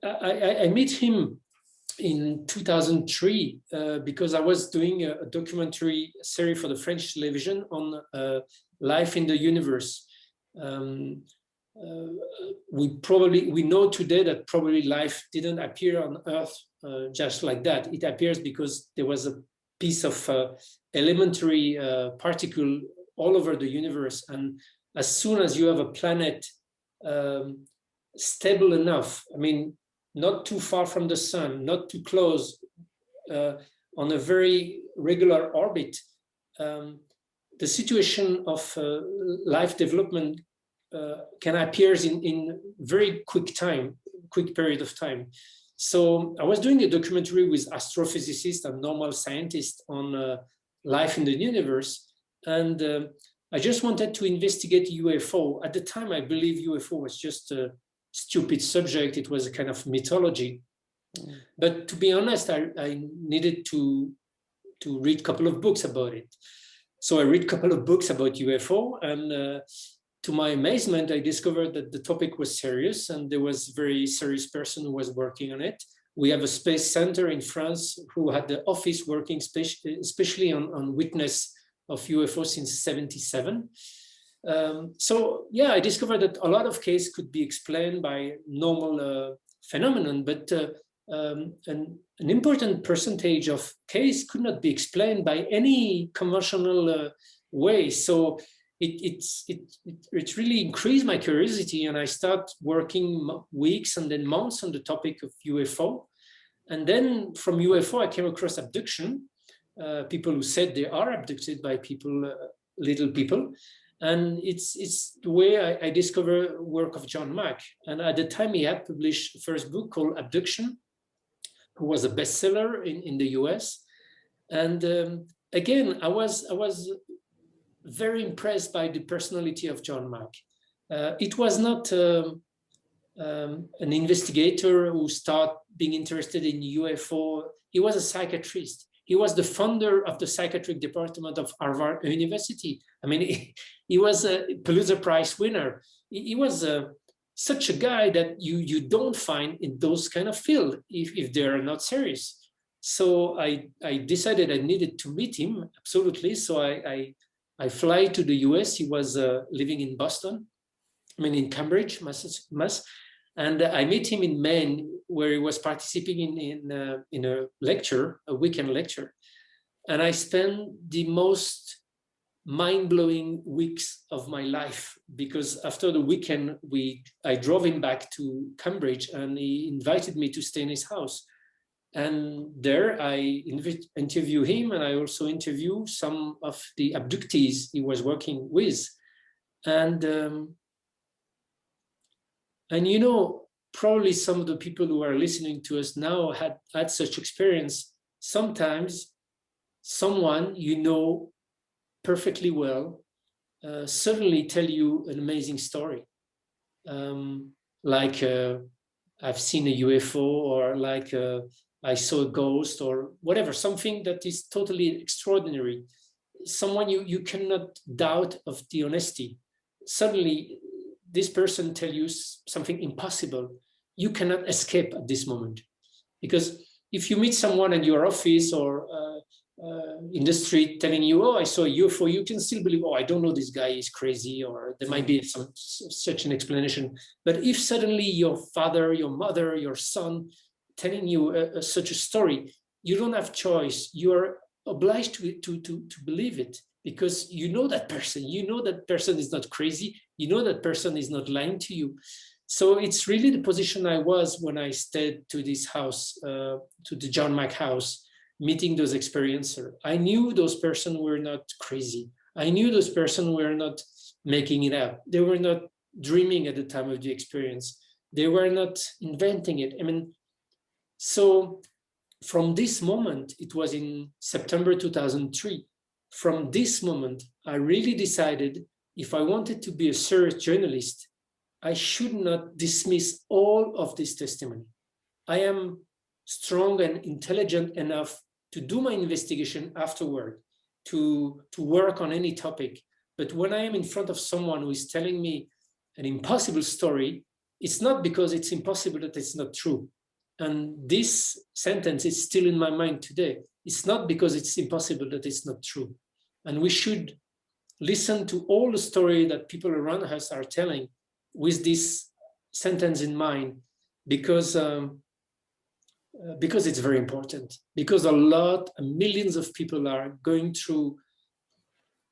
I met him in 2003 because I was doing a documentary series for the French television on life in the universe. We know today that probably life didn't appear on Earth just like that. It appears because there was a piece of elementary particle all over the universe. And as soon as you have a planet stable enough, I mean, not too far from the sun, not too close, on a very regular orbit, the situation of life development can appear in very quick period of time. So I was doing a documentary with astrophysicists and normal scientists on life in the universe. And I just wanted to investigate UFO. At the time, I believe UFO was just a stupid subject. It was a kind of mythology. But to be honest, I needed to read a couple of books about it. So I read a couple of books about UFO, and to my amazement, I discovered that the topic was serious, and there was a very serious person who was working on it. We have a space center in France who had the office working especially on witness of UFO since '77. So yeah, I discovered that a lot of cases could be explained by normal phenomenon, but an important percentage of case could not be explained by any conventional way. So it really increased my curiosity, and I start working weeks and then months on the topic of UFO. And then from UFO, I came across abduction, people who said they are abducted by people, little people. And it's the way I discovered work of John Mack. And at the time, he had published the first book called Abduction, who was a bestseller in the US. And again, I was very impressed by the personality of John Mack. It was not an investigator who started being interested in UFO. He was a psychiatrist. He was the founder of the psychiatric department of Harvard University. I mean, he was a Pulitzer Prize winner. He was such a guy that you don't find in those kind of field if they are not serious. So I decided I needed to meet him, absolutely. So I fly to the US. He was living in Boston, in Cambridge, Mass. And I met him in Maine, where he was participating in a lecture, a weekend lecture. And I spent the most mind-blowing weeks of my life, because after the weekend, I drove him back to Cambridge, and he invited me to stay in his house. And there I interview him, and I also interview some of the abductees he was working with. And you know, probably some of the people who are listening to us now had such experience. Sometimes someone you know perfectly well suddenly tell you an amazing story. Like I've seen a UFO, or like I saw a ghost, or whatever, something that is totally extraordinary. Someone you cannot doubt of the honesty. Suddenly, this person tell you something impossible. You cannot escape at this moment. Because if you meet someone in your office or in the street telling you, oh, I saw a UFO, you can still believe, oh, I don't know, this guy is crazy, or there might be such an explanation. But if suddenly your father, your mother, your son telling you such a story, you don't have choice. You are obliged to believe it, because you know that person. You know that person is not crazy. You know that person is not lying to you. So it's really the position I was when I stayed to this house, to the John Mack house, meeting those experiencers. I knew those persons were not crazy. I knew those persons were not making it up. They were not dreaming at the time of the experience. They were not inventing it. I mean, so from this moment, it was in September 2003. From this moment, I really decided if I wanted to be a serious journalist, I should not dismiss all of this testimony. I am strong and intelligent enough to do my investigation afterward, to work on any topic. But when I am in front of someone who is telling me an impossible story, it's not because it's impossible that it's not true. And this sentence is still in my mind today. It's not because it's impossible that it's not true. And we should listen to all the story that people around us are telling with this sentence in mind, because because it's very important, because millions of people are going through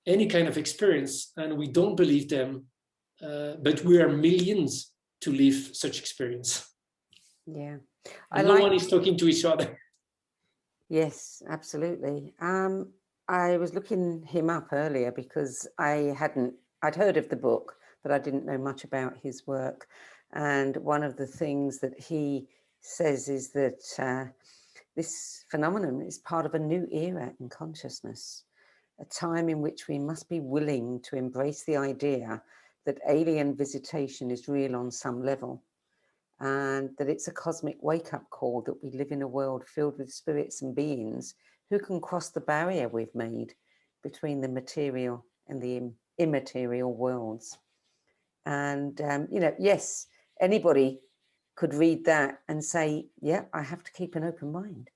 any kind of experience and we don't believe them, but we are millions to live such experience. Yeah. And no one is talking to each other. Yes, absolutely. I was looking him up earlier because I'd heard of the book, but I didn't know much about his work. And one of the things that he says is that this phenomenon is part of a new era in consciousness, a time in which we must be willing to embrace the idea that alien visitation is real on some level, and that it's a cosmic wake-up call that we live in a world filled with spirits and beings who can cross the barrier we've made between the material and the immaterial worlds. And, you know, yes, anybody could read that and say, yeah, I have to keep an open mind.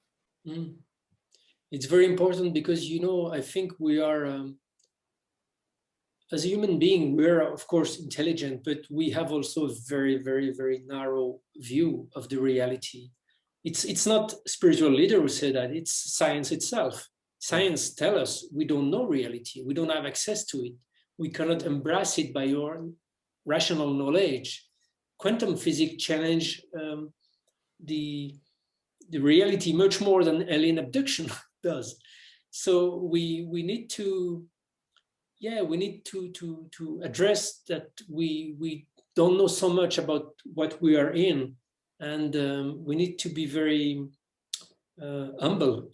Mm. It's very important because, you know, I think we are, as a human being, we're of course intelligent, but we have also a very, very, very narrow view of the reality. It's not spiritual leader who said that, it's science itself. Science tells us we don't know reality, we don't have access to it. We cannot embrace it by your rational knowledge. Quantum physics challenge the reality much more than alien abduction does. So we need to, we need to address that we don't know so much about what we are in, and we need to be very humble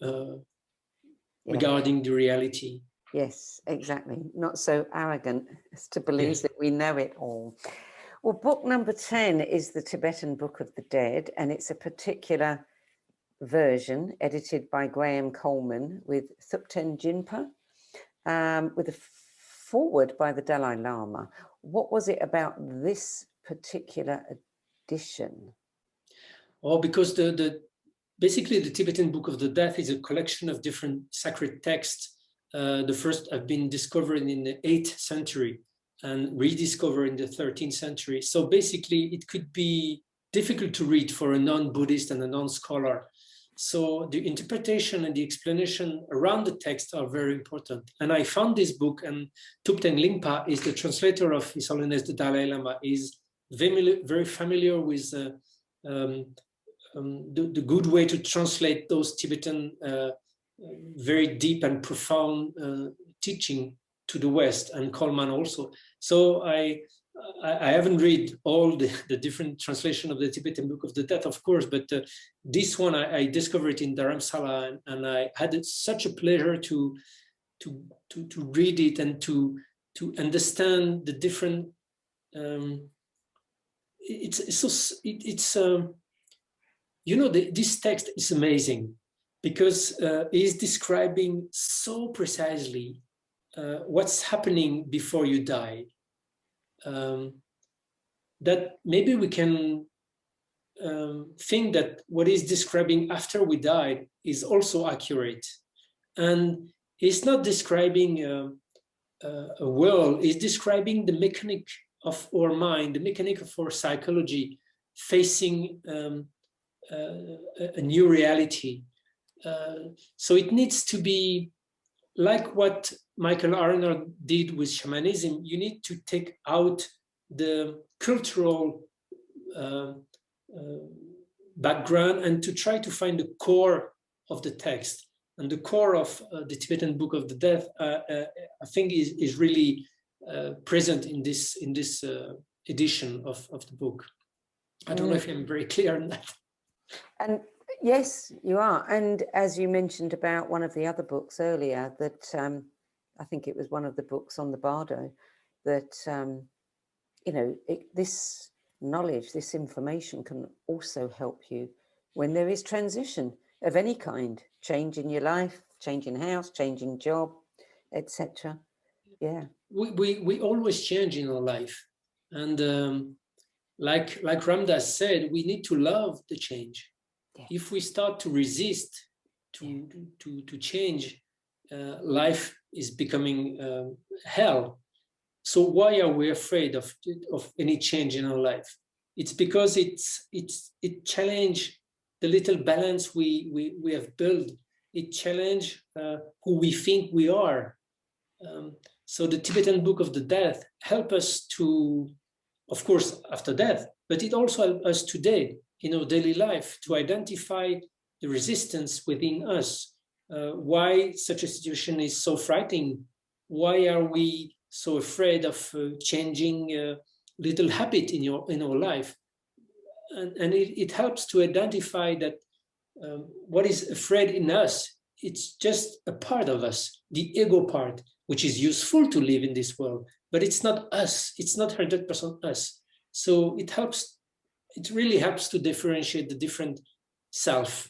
regarding the reality. Yes, exactly. Not so arrogant as to believe Yes. that we know it all. Well, book number 10 is the Tibetan Book of the Dead, and it's a particular version edited by Graham Coleman with Thupten Jinpa, with a foreword by the Dalai Lama. What was it about this particular edition? Oh, because basically the Tibetan Book of the Dead is a collection of different sacred texts. The first have been discovered in the 8th century and rediscovered in the 13th century. So basically it could be difficult to read for a non-Buddhist and a non-scholar. So the interpretation and the explanation around the text are very important. And I found this book, and Thupten Lingpa is the translator of His Holiness the Dalai Lama, is very familiar with the good way to translate those Tibetan very deep and profound teaching to the West, and Coleman also. So I haven't read all the different translation of the Tibetan Book of the Dead, of course, but this one I discovered in Dharamsala, and I had such a pleasure to read it and to understand the different. You know, this text is amazing because he's describing so precisely what's happening before you die, that maybe we can think that what he's describing after we died is also accurate. And he's not describing a world, he's describing the mechanic of our mind, the mechanic of our psychology facing a new reality. So it needs to be like what Michael Arnold did with shamanism. You need to take out the cultural background and to try to find the core of the text. And the core of the Tibetan Book of the Dead, I think, is really present in this edition of the book. I don't know if I'm very clear on that. And yes, you are. And as you mentioned about one of the other books earlier, that I think it was one of the books on the Bardo, that, you know, this knowledge, this information can also help you when there is transition of any kind, change in your life, change in house, change in job, etc. Yeah. We always change in our life. And like Ramdas said, we need to love the change. Yeah. If we start to resist to change, life is becoming hell. So why are we afraid of any change in our life? It's because it challenges the little balance we have built. It challenges who we think we are. So the Tibetan Book of the Death help us to, of course, after death, but it also helps us today in our daily life to identify the resistance within us. Why such a situation is so frightening? Why are we so afraid of changing little habit in our life? And it helps to identify that what is afraid in us, it's just a part of us, the ego part, which is useful to live in this world, but it's not us. It's not 100% us. So it really helps to differentiate the different self,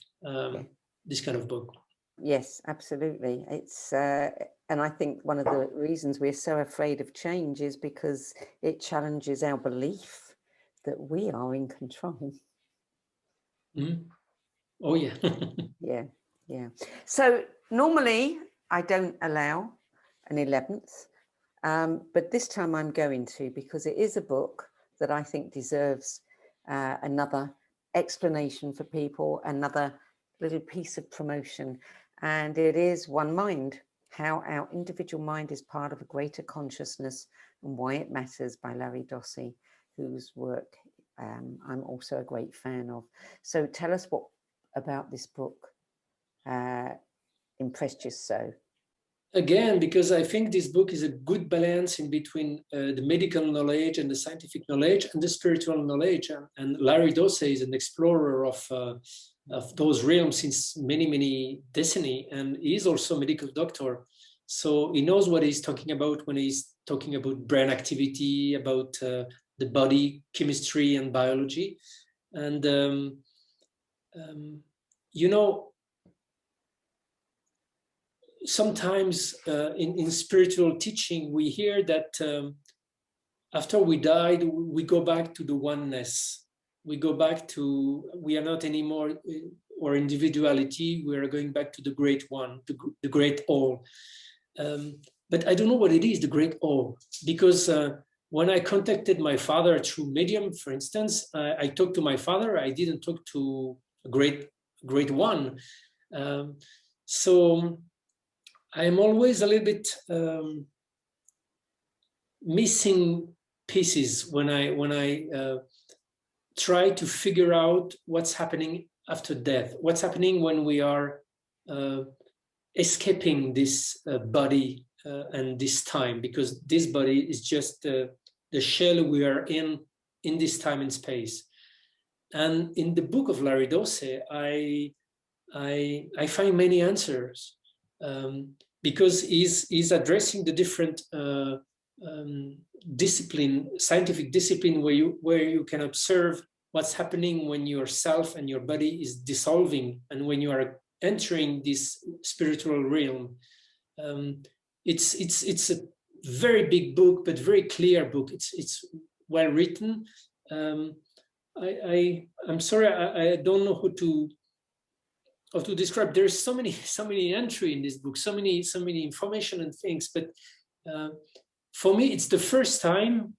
this kind of book. Yes, absolutely. It's and I think one of the reasons we're so afraid of change is because it challenges our belief that we are in control. Mm. Oh yeah. Yeah. So normally I don't allow an 11th, but this time I'm going to, because it is a book that I think deserves another explanation for people, another little piece of promotion. And it is One Mind, How Our Individual Mind is Part of a Greater Consciousness and Why It Matters, by Larry Dossey, whose work I'm also a great fan of. So tell us what about this book impressed you so? Again, because I think this book is a good balance in between the medical knowledge and the scientific knowledge and the spiritual knowledge. And Larry Dossey is an explorer of those realms since many decennies, and he is also a medical doctor. So he knows what he's talking about when he's talking about brain activity, about the body chemistry and biology. And, you know, sometimes in spiritual teaching, we hear that after we died, we go back to the oneness. We go back to, we are not anymore our individuality, we are going back to the great one, the great all. But I don't know what it is, the great all, because when I contacted my father through Medium, for instance, I talked to my father, I didn't talk to a great one. So I'm always a little bit missing pieces when I try to figure out what's happening after death, what's happening when we are escaping this body and this time, because this body is just the shell we are in this time and space. And in the book of Larry Dossey, I find many answers. Because he's addressing the different scientific discipline where you can observe what's happening when your self and your body is dissolving and when you are entering this spiritual realm. It's a very big book, but very clear book. It's well written. I'm sorry, I don't know how to describe. There's so many entry in this book, so many information and things. But for me, it's the first time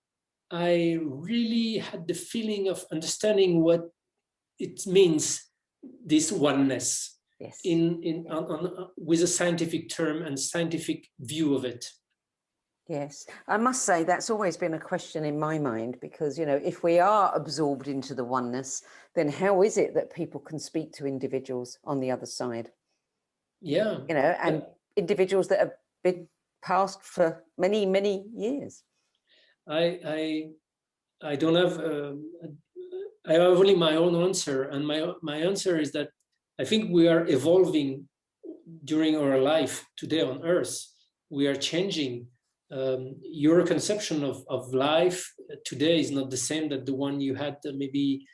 I really had the feeling of understanding what it means, this oneness. Yes. With a scientific term and scientific view of it. Yes, I must say that's always been a question in my mind, because, you know, if we are absorbed into the oneness, then how is it that people can speak to individuals on the other side? Yeah. You know, and individuals that have been passed for many years. I don't have, I have only my own answer. And my answer is that I think we are evolving during our life today on Earth. We are changing. Your conception of life today is not the same that the one you had maybe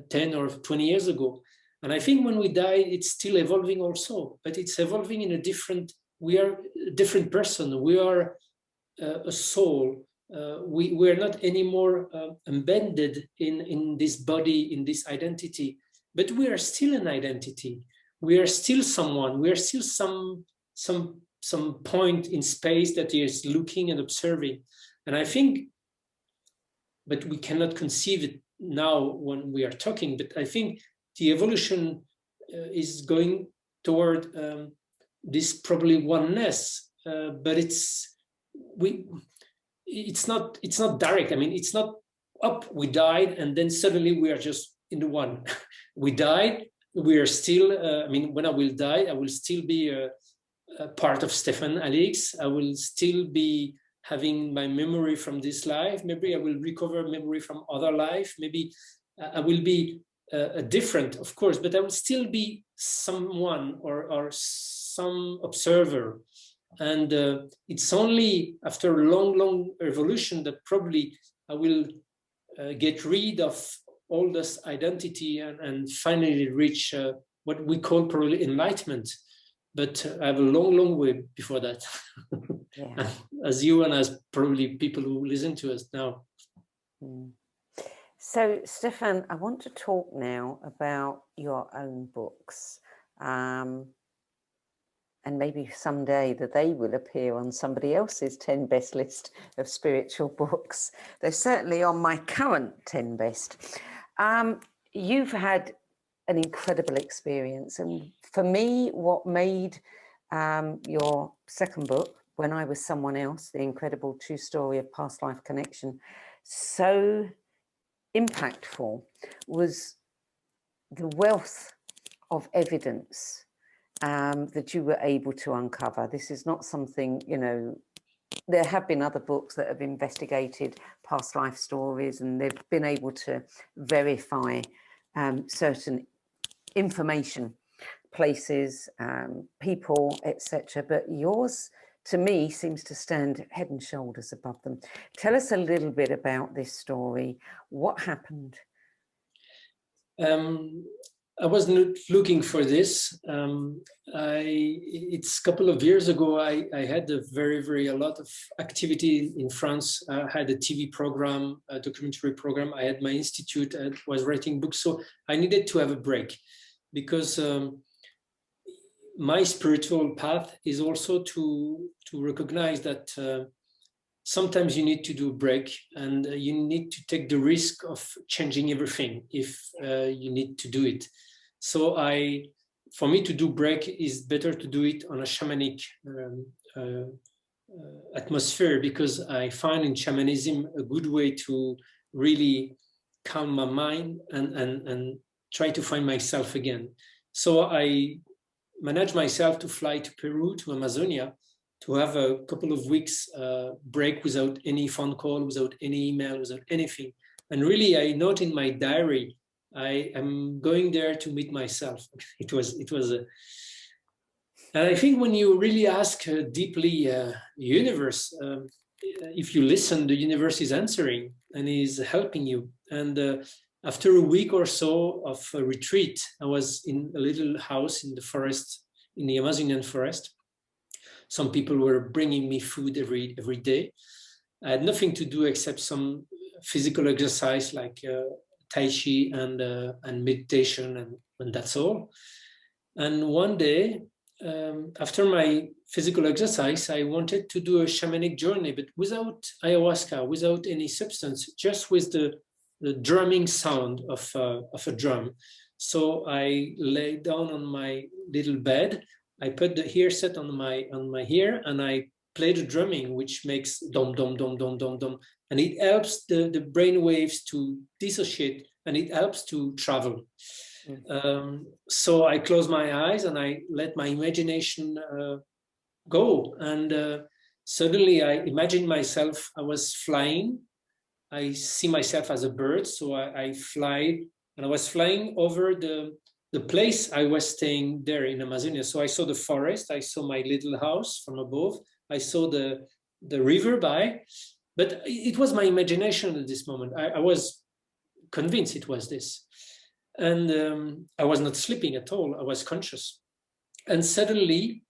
10 or 20 years ago. And I think when we die, it's still evolving also, but it's evolving in a different, we are a different person. We are a soul. We are not anymore embedded in this body, in this identity, but we are still an identity. We are still someone. We are still some point in space that is looking and observing. And I think, but we cannot conceive it now when we are talking, but I think the evolution is going toward this probably oneness, but it's not direct. I mean, it's not up, we died, and then suddenly we are just in the one. We died, we are still, I mean, when I will die, I will still be a part of Stéphane Allix. I will still be having my memory from this life. Maybe I will recover memory from other life. Maybe I will be different, of course, but I will still be someone or some observer. And it's only after a long evolution that probably I will get rid of all this identity and finally reach what we call probably enlightenment. But I have a long way before that. Yeah. As you and as probably people who listen to us now. So, Stéphane, I want to talk now about your own books. And maybe someday that they will appear on somebody else's 10 best list of spiritual books. They're certainly on my current 10 best. You've had an incredible experience. And for me, what made your second book, When I Was Someone Else, the incredible true story of past life connection, so impactful was the wealth of evidence that you were able to uncover. This is not something, you know, there have been other books that have investigated past life stories and they've been able to verify certain information, places, people, etc. But yours, to me, seems to stand head and shoulders above them. Tell us a little bit about this story. What happened? I was not looking for this. It's a couple of years ago, I had a lot of activity in France. I had a TV program, a documentary program. I had my institute and was writing books. So I needed to have a break because my spiritual path is also to recognize that sometimes you need to do a break and you need to take the risk of changing everything if you need to do it. So for me to do break is better to do it on a shamanic atmosphere, because I find in shamanism a good way to really calm my mind and try to find myself again. So I managed myself to fly to Peru, to Amazonia, to have a couple of weeks break without any phone call, without any email, without anything. And really, I note in my diary, I am going there to meet myself. It was and I think when you really ask deeply the universe, if you listen, the universe is answering and is helping you. And after a week or so of a retreat, I was in a little house in the forest, in the Amazonian forest. Some people were bringing me food every day. I had nothing to do except some physical exercise like Tai Chi and meditation, and that's all. And one day, after my physical exercise, I wanted to do a shamanic journey, but without ayahuasca, without any substance, just with the drumming sound of a drum. So I lay down on my little bed. I put the earset on my ear and I play the drumming, which makes dum dum dum dum dum dum, and it helps the brain waves to dissociate and it helps to travel. So I close my eyes and I let my imagination go, and suddenly I imagine myself, I was flying. I see myself as a bird, so I fly, and I was flying over the place I was staying there in Amazonia. So I saw the forest, I saw my little house from above, I saw the river by, but it was my imagination at this moment. I was convinced it was this. And I was not sleeping at all, I was conscious. And suddenly,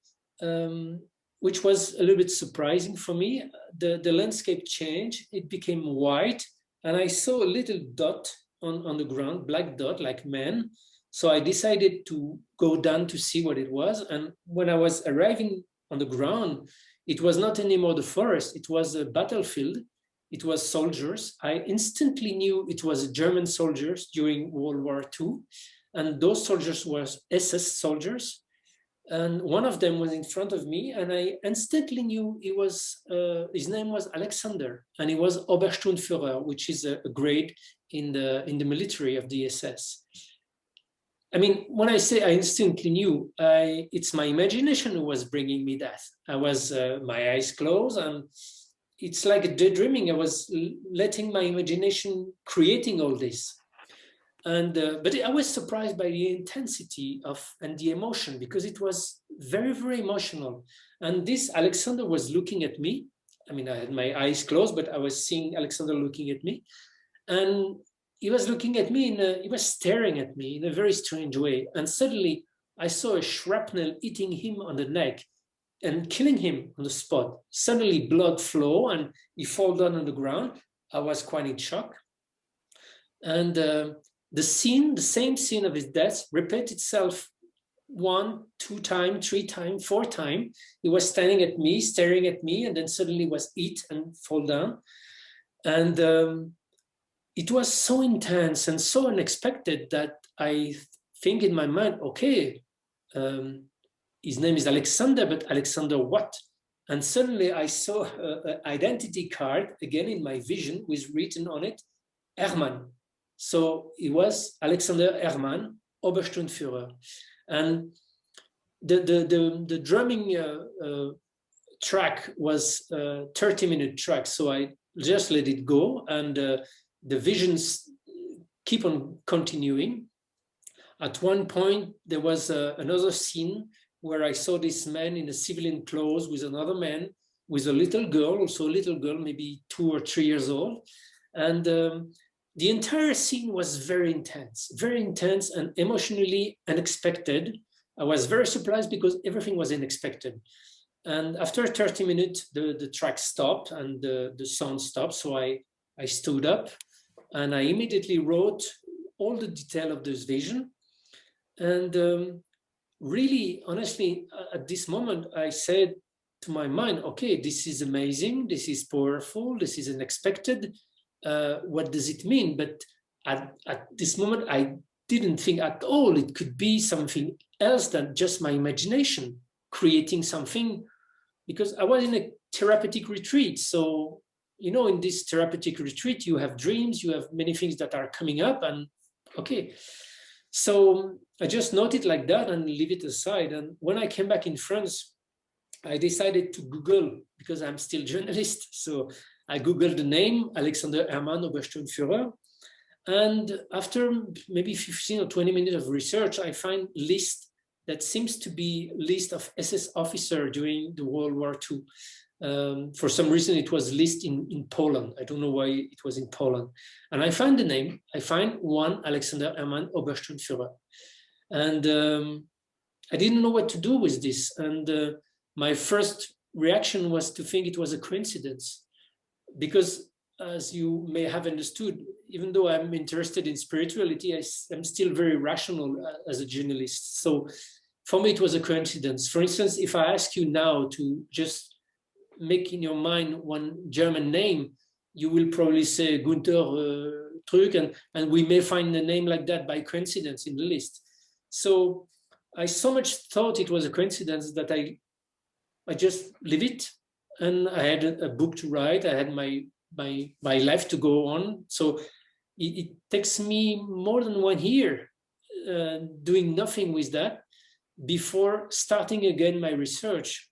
which was a little bit surprising for me, the landscape changed, it became white, and I saw a little dot on the ground, black dot, like man. So I decided to go down to see what it was. And when I was arriving on the ground, it was not anymore the forest, it was a battlefield. It was soldiers. I instantly knew it was German soldiers during World War II. and those soldiers were SS soldiers. And one of them was in front of me, and I instantly knew he was, his name was Alexander, and he was Obersturmführer, which is a grade in the military of the SS. I mean, when I say I instantly knew, it's my imagination who was bringing me that. I was, my eyes closed, and it's like a daydreaming. I was letting my imagination creating all this. And but I was surprised by the intensity and the emotion, because it was very, very emotional. And this Alexander was looking at me. I mean, I had my eyes closed, but I was seeing Alexander looking at me. And he was looking at me, he was staring at me in a very strange way. And suddenly I saw a shrapnel hitting him on the neck and killing him on the spot. Suddenly blood flow and he fall down on the ground. I was quite in shock. And the same scene of his death repeat itself 1, 2 times, 3 times, 4 times. He was standing at me, staring at me, and then suddenly was hit and fall down. And it was so intense and so unexpected that I think in my mind, okay, his name is Alexander, but Alexander what? And suddenly I saw an identity card again in my vision with written on it, Hermann. So it was Alexander Hermann, Obersturmführer. And the drumming track was a 30-minute track. So I just let it go, and the visions keep on continuing. At one point, there was another scene where I saw this man in a civilian clothes with another man, with a little girl, also a little girl, maybe 2 or 3 years old. And the entire scene was very intense and emotionally unexpected. I was very surprised because everything was unexpected. And after 30 minutes, the track stopped and the sound stopped. So I stood up and I immediately wrote all the detail of this vision. And really, honestly, at this moment, I said to my mind, okay, this is amazing. This is powerful. This is unexpected. What does it mean? But at this moment, I didn't think at all it could be something else than just my imagination creating something, because I was in a therapeutic retreat. So, you know, in this therapeutic retreat, you have dreams, you have many things that are coming up, and okay. So I just noted like that and leave it aside. And when I came back in France, I decided to Google, because I'm still a journalist. So I Googled the name, Alexander Hermann, Obersturmführer. And after maybe 15 or 20 minutes of research, I find a list that seems to be a list of SS officers during the World War II. For some reason, it was listed in Poland. I don't know why it was in Poland. And I find the name. I find one Alexander Hermann, Obersturmführer. And I didn't know what to do with this. And my first reaction was to think it was a coincidence. Because as you may have understood, even though I'm interested in spirituality, I'm still very rational as a journalist. So for me, it was a coincidence. For instance, if I ask you now to just make in your mind one German name, you will probably say Gunther Trück, and we may find a name like that by coincidence in the list. So I so much thought it was a coincidence that I just leave it. And I had a book to write. I had my life to go on. So it takes me more than 1 year doing nothing with that before starting again my research.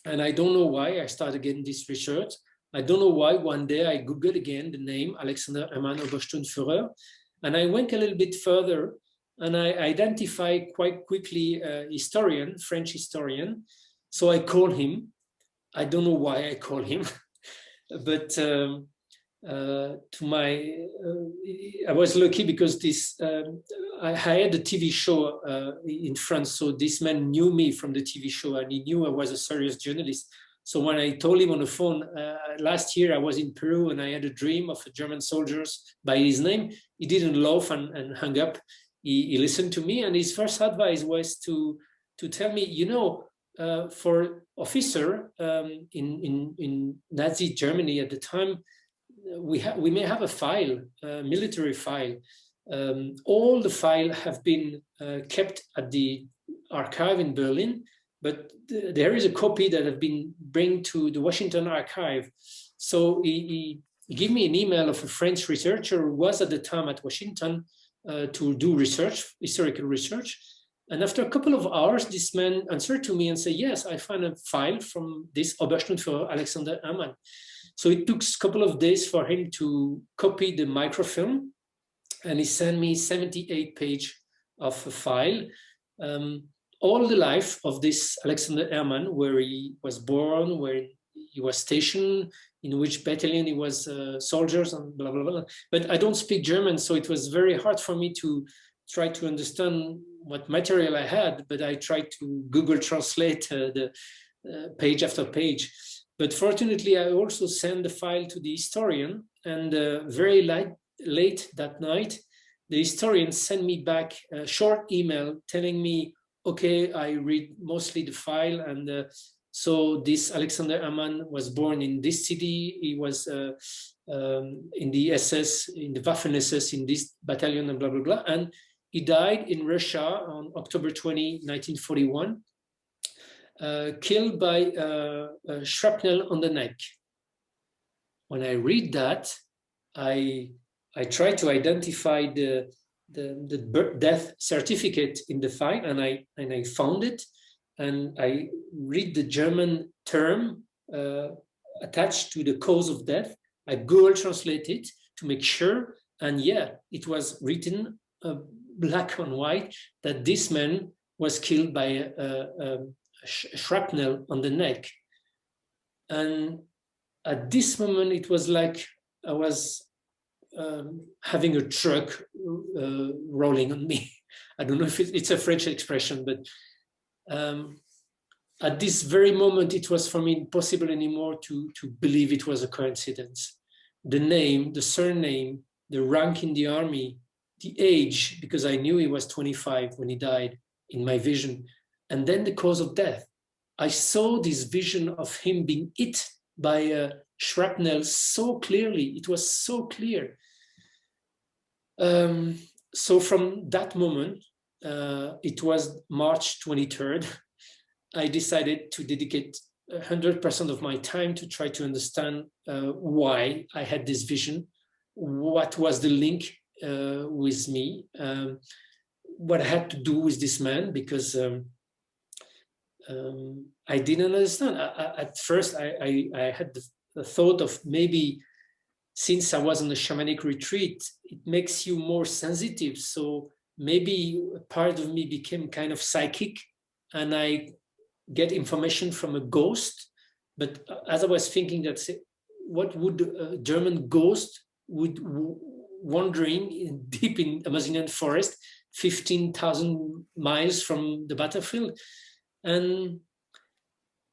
And I don't know why I started again this research. I don't know why one day I Googled again the name Alexander Hermann Obersturmführer. And I went a little bit further and I identified quite quickly a historian, French historian. So I called him. I don't know why I call him, but I was lucky because I had a TV show in France. So this man knew me from the TV show and he knew I was a serious journalist. So when I told him on the phone, last year I was in Peru and I had a dream of German soldiers by his name, he didn't laugh and hung up. He listened to me, and his first advice was to tell me, you know, for officer in Nazi Germany at the time, we may have a file, a military file, All the files have been kept at the archive in Berlin, but there is a copy that have been brought to the Washington archive. So he gave me an email of a French researcher who was at the time at Washington to do research, historical research. And after a couple of hours, this man answered to me and said, yes, I found a file from this Oberstunde for Alexander Hermann. So it took a couple of days for him to copy the microfilm, and he sent me 78 pages of a file, all the life of this Alexander Hermann, where he was born, where he was stationed, in which battalion he was soldiers, and blah, blah, blah. But I don't speak German, so it was very hard for me to try to understand what material I had, but I tried to Google Translate the page after page. But fortunately, I also sent the file to the historian, and very late that night, the historian sent me back a short email telling me, okay, I read mostly the file, and so this Alexander Hermann was born in this city. He was in the SS, in the Waffen-SS, in this battalion, and blah, blah, blah. And he died in Russia on October 20, 1941, killed by a shrapnel on the neck. When I read that, I try to identify the death certificate in the file, and I found it, and I read the German term attached to the cause of death. I Google translate it to make sure, and yeah, it was written black on white that this man was killed by a shrapnel on the neck. And at this moment, it was like I was having a truck rolling on me. I don't know if it's a French expression, but at this very moment, it was for me impossible anymore to believe it was a coincidence. The name, the surname, the rank in the army, the age, because I knew he was 25 when he died in my vision, and then the cause of death. I saw this vision of him being hit by a shrapnel so clearly. It was so clear. So from that moment, it was March 23rd, I decided to dedicate 100% of my time to try to understand why I had this vision, what was the link with me, what I had to do with this man, because I didn't understand. At first, I had the thought of maybe since I was on a shamanic retreat, it makes you more sensitive. So maybe a part of me became kind of psychic, and I get information from a ghost. But as I was thinking that, what would a German ghost would wandering deep in Amazonian forest, 15,000 miles from the battlefield? And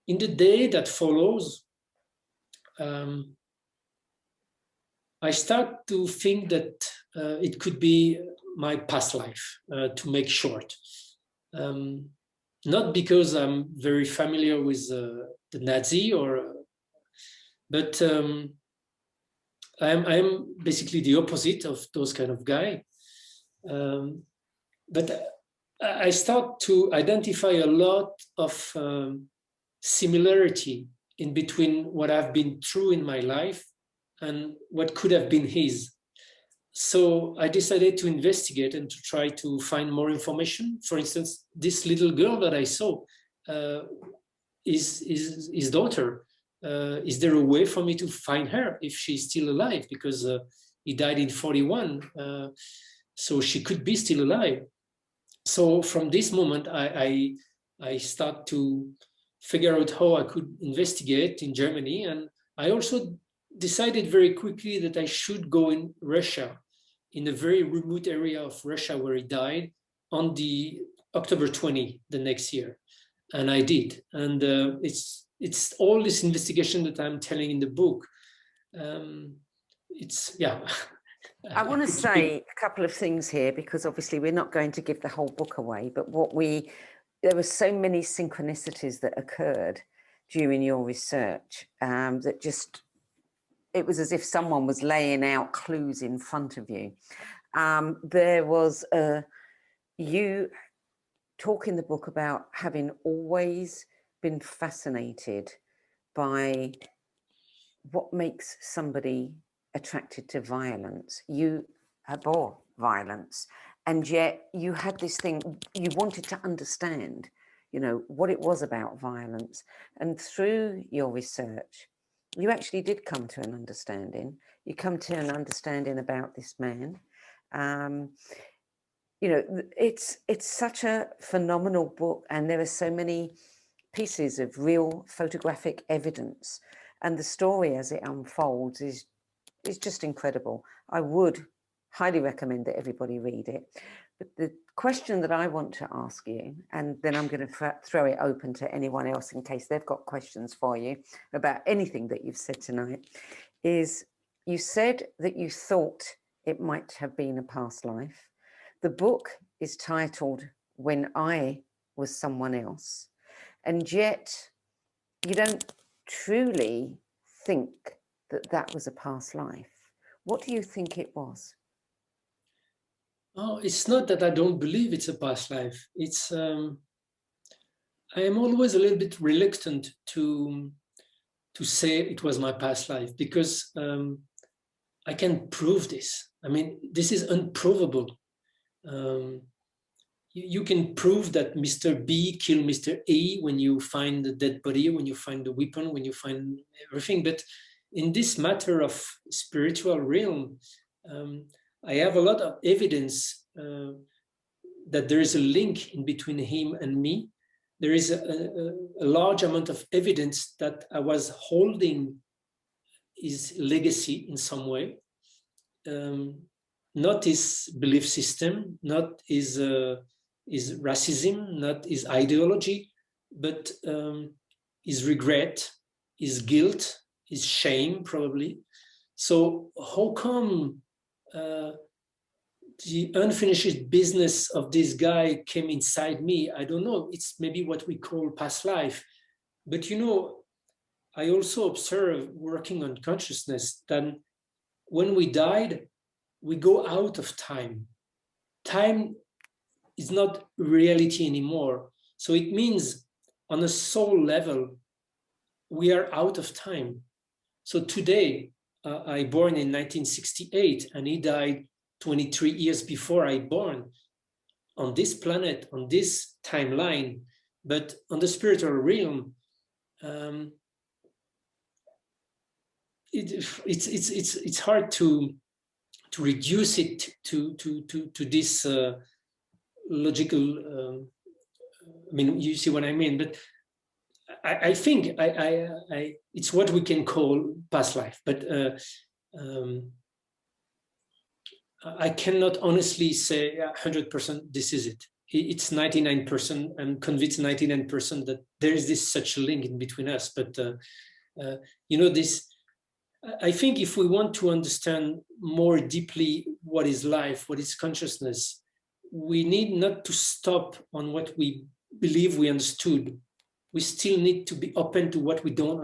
in the day that follows, I start to think that it could be my past life, to make short. Not because I'm very familiar with the Nazi, but I'm basically the opposite of those kind of guy. But I start to identify a lot of similarity in between what I've been through in my life and what could have been his. So I decided to investigate and to try to find more information. For instance, this little girl that I saw is his daughter. Is there a way for me to find her if she's still alive? Because he died in 41, so she could be still alive. So from this moment, I start to figure out how I could investigate in Germany. And I also decided very quickly that I should go in Russia, in a very remote area of Russia where he died, on the October 20 the next year. And I did. And it's all this investigation that I'm telling in the book. Yeah. I want to say a couple of things here, because obviously we're not going to give the whole book away, but there were so many synchronicities that occurred during your research that just, it was as if someone was laying out clues in front of you. There was you talk in the book about having always been fascinated by what makes somebody attracted to violence. You abhor violence, and yet you had this thing, you wanted to understand, you know, what it was about violence. And through your research, you actually did come to an understanding. You come to an understanding about this man. You know, it's such a phenomenal book, and there are so many pieces of real photographic evidence, and the story as it unfolds is just incredible. I would highly recommend that everybody read it. But the question that I want to ask you, and then I'm going to throw it open to anyone else in case they've got questions for you about anything that you've said tonight, is you said that you thought it might have been a past life. The book is titled When I Was Someone Else, and yet you don't truly think that that was a past life. What do you think it was? Oh, it's not that I don't believe it's a past life. It's I am always a little bit reluctant to say it was my past life, because I can prove this. I mean, this is unprovable. You can prove that Mr. B killed Mr. A when you find the dead body, when you find the weapon, when you find everything. But in this matter of spiritual realm, I have a lot of evidence that there is a link in between him and me. There is a large amount of evidence that I was holding his legacy in some way. Not his belief system, not his racism, not his ideology, but his regret, his guilt, his shame, probably. So how come the unfinished business of this guy came inside me? I don't know. It's maybe what we call past life. But you know, I also observe, working on consciousness, that when we died, we go out of time. Time is not reality anymore. So it means on a soul level, we are out of time. So today, I born in 1968, and he died 23 years before I born, on this planet, on this timeline. But on the spiritual realm, it's hard to reduce it to this logical. I mean, you see what I mean. But I think it's what we can call past life. But I cannot honestly say 100% this is it. It's 99%. I'm convinced 99% that there is this such a link in between us. But you know, this. I think if we want to understand more deeply what is life, what is consciousness, we need not to stop on what we believe we understood. We still need to be open to what we don't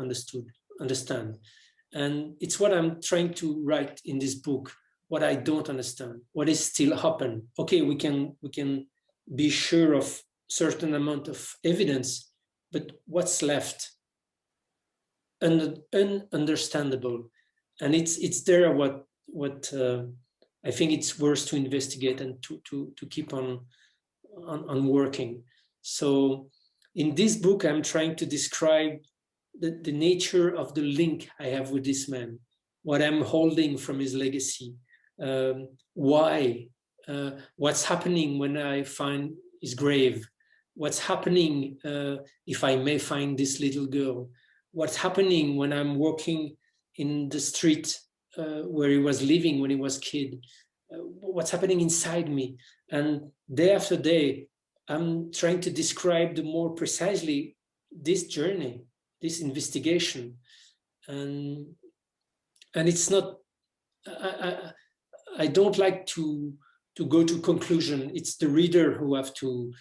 understand. And it's what I'm trying to write in this book, what I don't understand, what is still open. Okay, we can be sure of certain amount of evidence, but what's left? Ununderstandable. And it's there what I think it's worth to investigate and to keep on working. So in this book, I'm trying to describe the nature of the link I have with this man, what I'm holding from his legacy, why, what's happening when I find his grave, what's happening if I may find this little girl, what's happening when I'm walking in the street where he was living when he was a kid, what's happening inside me. And day after day, I'm trying to describe the more precisely this journey, this investigation. And it's not, I don't like to go to conclusion. It's the reader who have to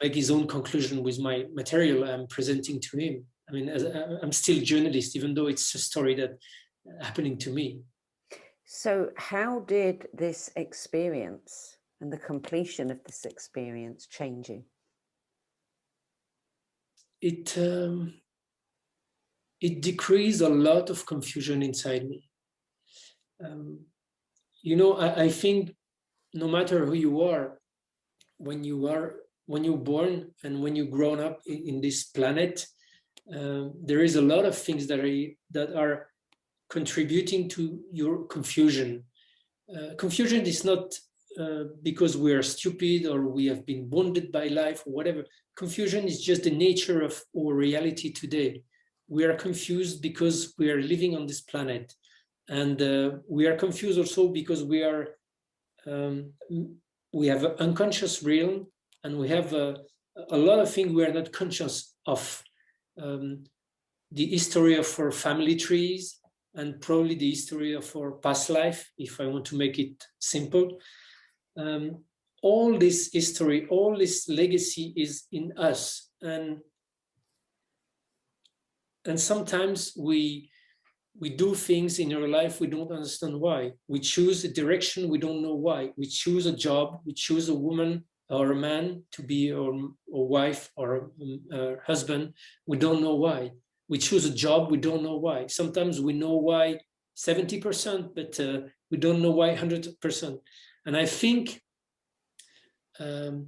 make his own conclusion with my material I'm presenting to him. I mean, I'm still a journalist, even though it's a story that happening to me. So how did this experience and the completion of this experience change you? It decreased a lot of confusion inside me. You know, I think no matter who you are, when you're born and when you grown up in this planet, there is a lot of things that are contributing to your confusion. Confusion is not because we are stupid or we have been wounded by life or whatever. Confusion is just the nature of our reality today. We are confused because we are living on this planet, and we are confused also because we have an unconscious realm, and we have a lot of things we are not conscious of. The history of our family trees, and probably the history of our past life, if I want to make it simple. All this history, all this legacy is in us. And sometimes we do things in our life we don't understand why. We choose a direction, we don't know why. We choose a job, we choose a woman or a man to be our wife or a husband, we don't know why. We choose a job, we don't know why. Sometimes we know why 70%, but we don't know why 100%. And I think the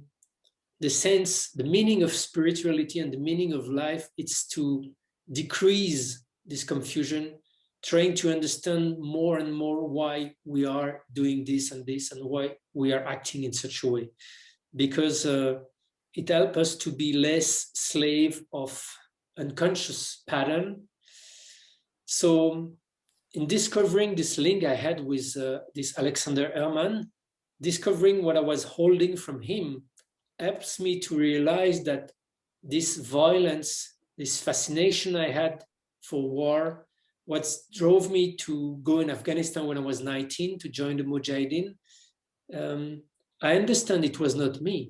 meaning of spirituality and the meaning of life, it's to decrease this confusion, trying to understand more and more why we are doing this and why we are acting in such a way. Because it helps us to be less slave of unconscious pattern. So in discovering this link I had with this Alexander Herman, discovering what I was holding from him helps me to realize that this violence, this fascination I had for war, what drove me to go in Afghanistan when I was 19 to join the Mujahideen, I understand it was not me.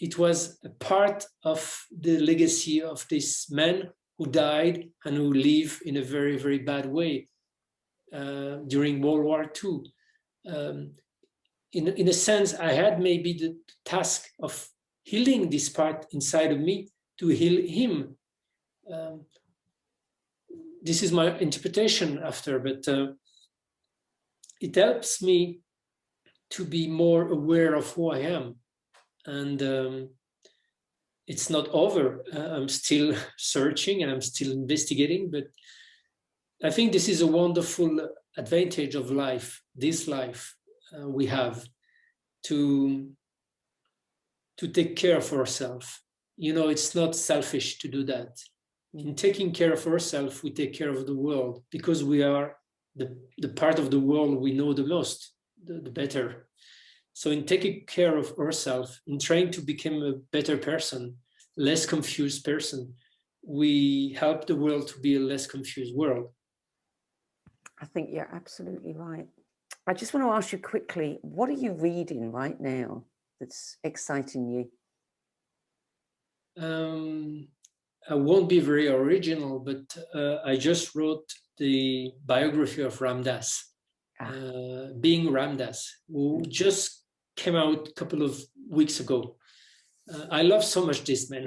It was a part of the legacy of this man who died and who lived in a very, very bad way during World War II. In a sense, I had maybe the task of healing this part inside of me to heal him. This is my interpretation after, but it helps me to be more aware of who I am. And it's not over. I'm still searching and I'm still investigating, but I think this is a wonderful advantage of life, this life we have to take care of ourselves. You know, it's not selfish to do that. In taking care of ourselves, we take care of the world, because we are the part of the world we know the most, the better. So in taking care of ourselves, in trying to become a better person, less confused person, we help the world to be a less confused world. I think you're absolutely right. I just want to ask you quickly, what are you reading right now that's exciting you? I won't be very original, but I just wrote the biography of Ram Dass, Being Ram Dass, who just came out a couple of weeks ago. I love so much this man.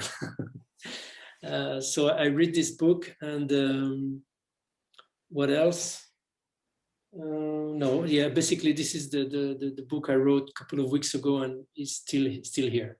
So I read this book, and what else? No, yeah, basically this is the book I wrote a couple of weeks ago, and it's still here.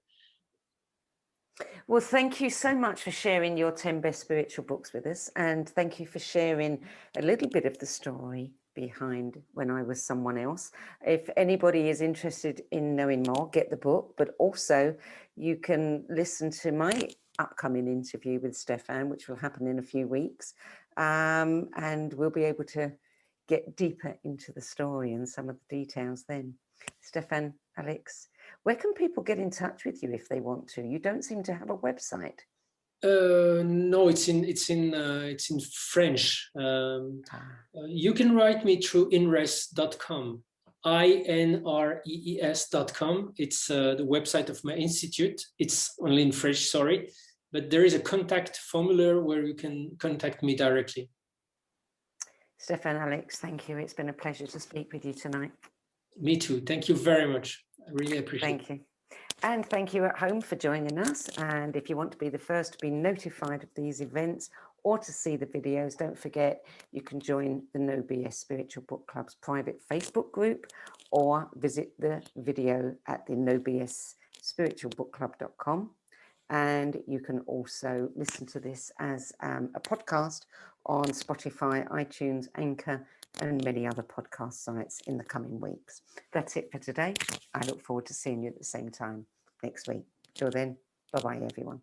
Well, thank you so much for sharing your 10 best spiritual books with us. And thank you for sharing a little bit of the story behind When I Was Someone Else. If anybody is interested in knowing more, get the book, but also you can listen to my upcoming interview with Stéphane, which will happen in a few weeks. And we'll be able to get deeper into the story and some of the details then. Stéphane Allix, where can people get in touch with you if they want to? You don't seem to have a website. No, it's in French. You can write me through inres.com, INREES.com. It's the website of my institute. It's only in French, sorry, but there is a contact formula where you can contact me directly. Stéphane Allix, thank you. It's been a pleasure to speak with you tonight. Me too. Thank you very much. I really appreciate it. Thank you. And thank you at home for joining us. And if you want to be the first to be notified of these events or to see the videos, don't forget you can join the No BS Spiritual Book Club's private Facebook group or visit the video at the nobsspiritualbookclub.com. And you can also listen to this as a podcast on Spotify, iTunes, Anchor, and many other podcast sites in the coming weeks. That's it for today. I look forward to seeing you at the same time next week. Till then, bye-bye, everyone.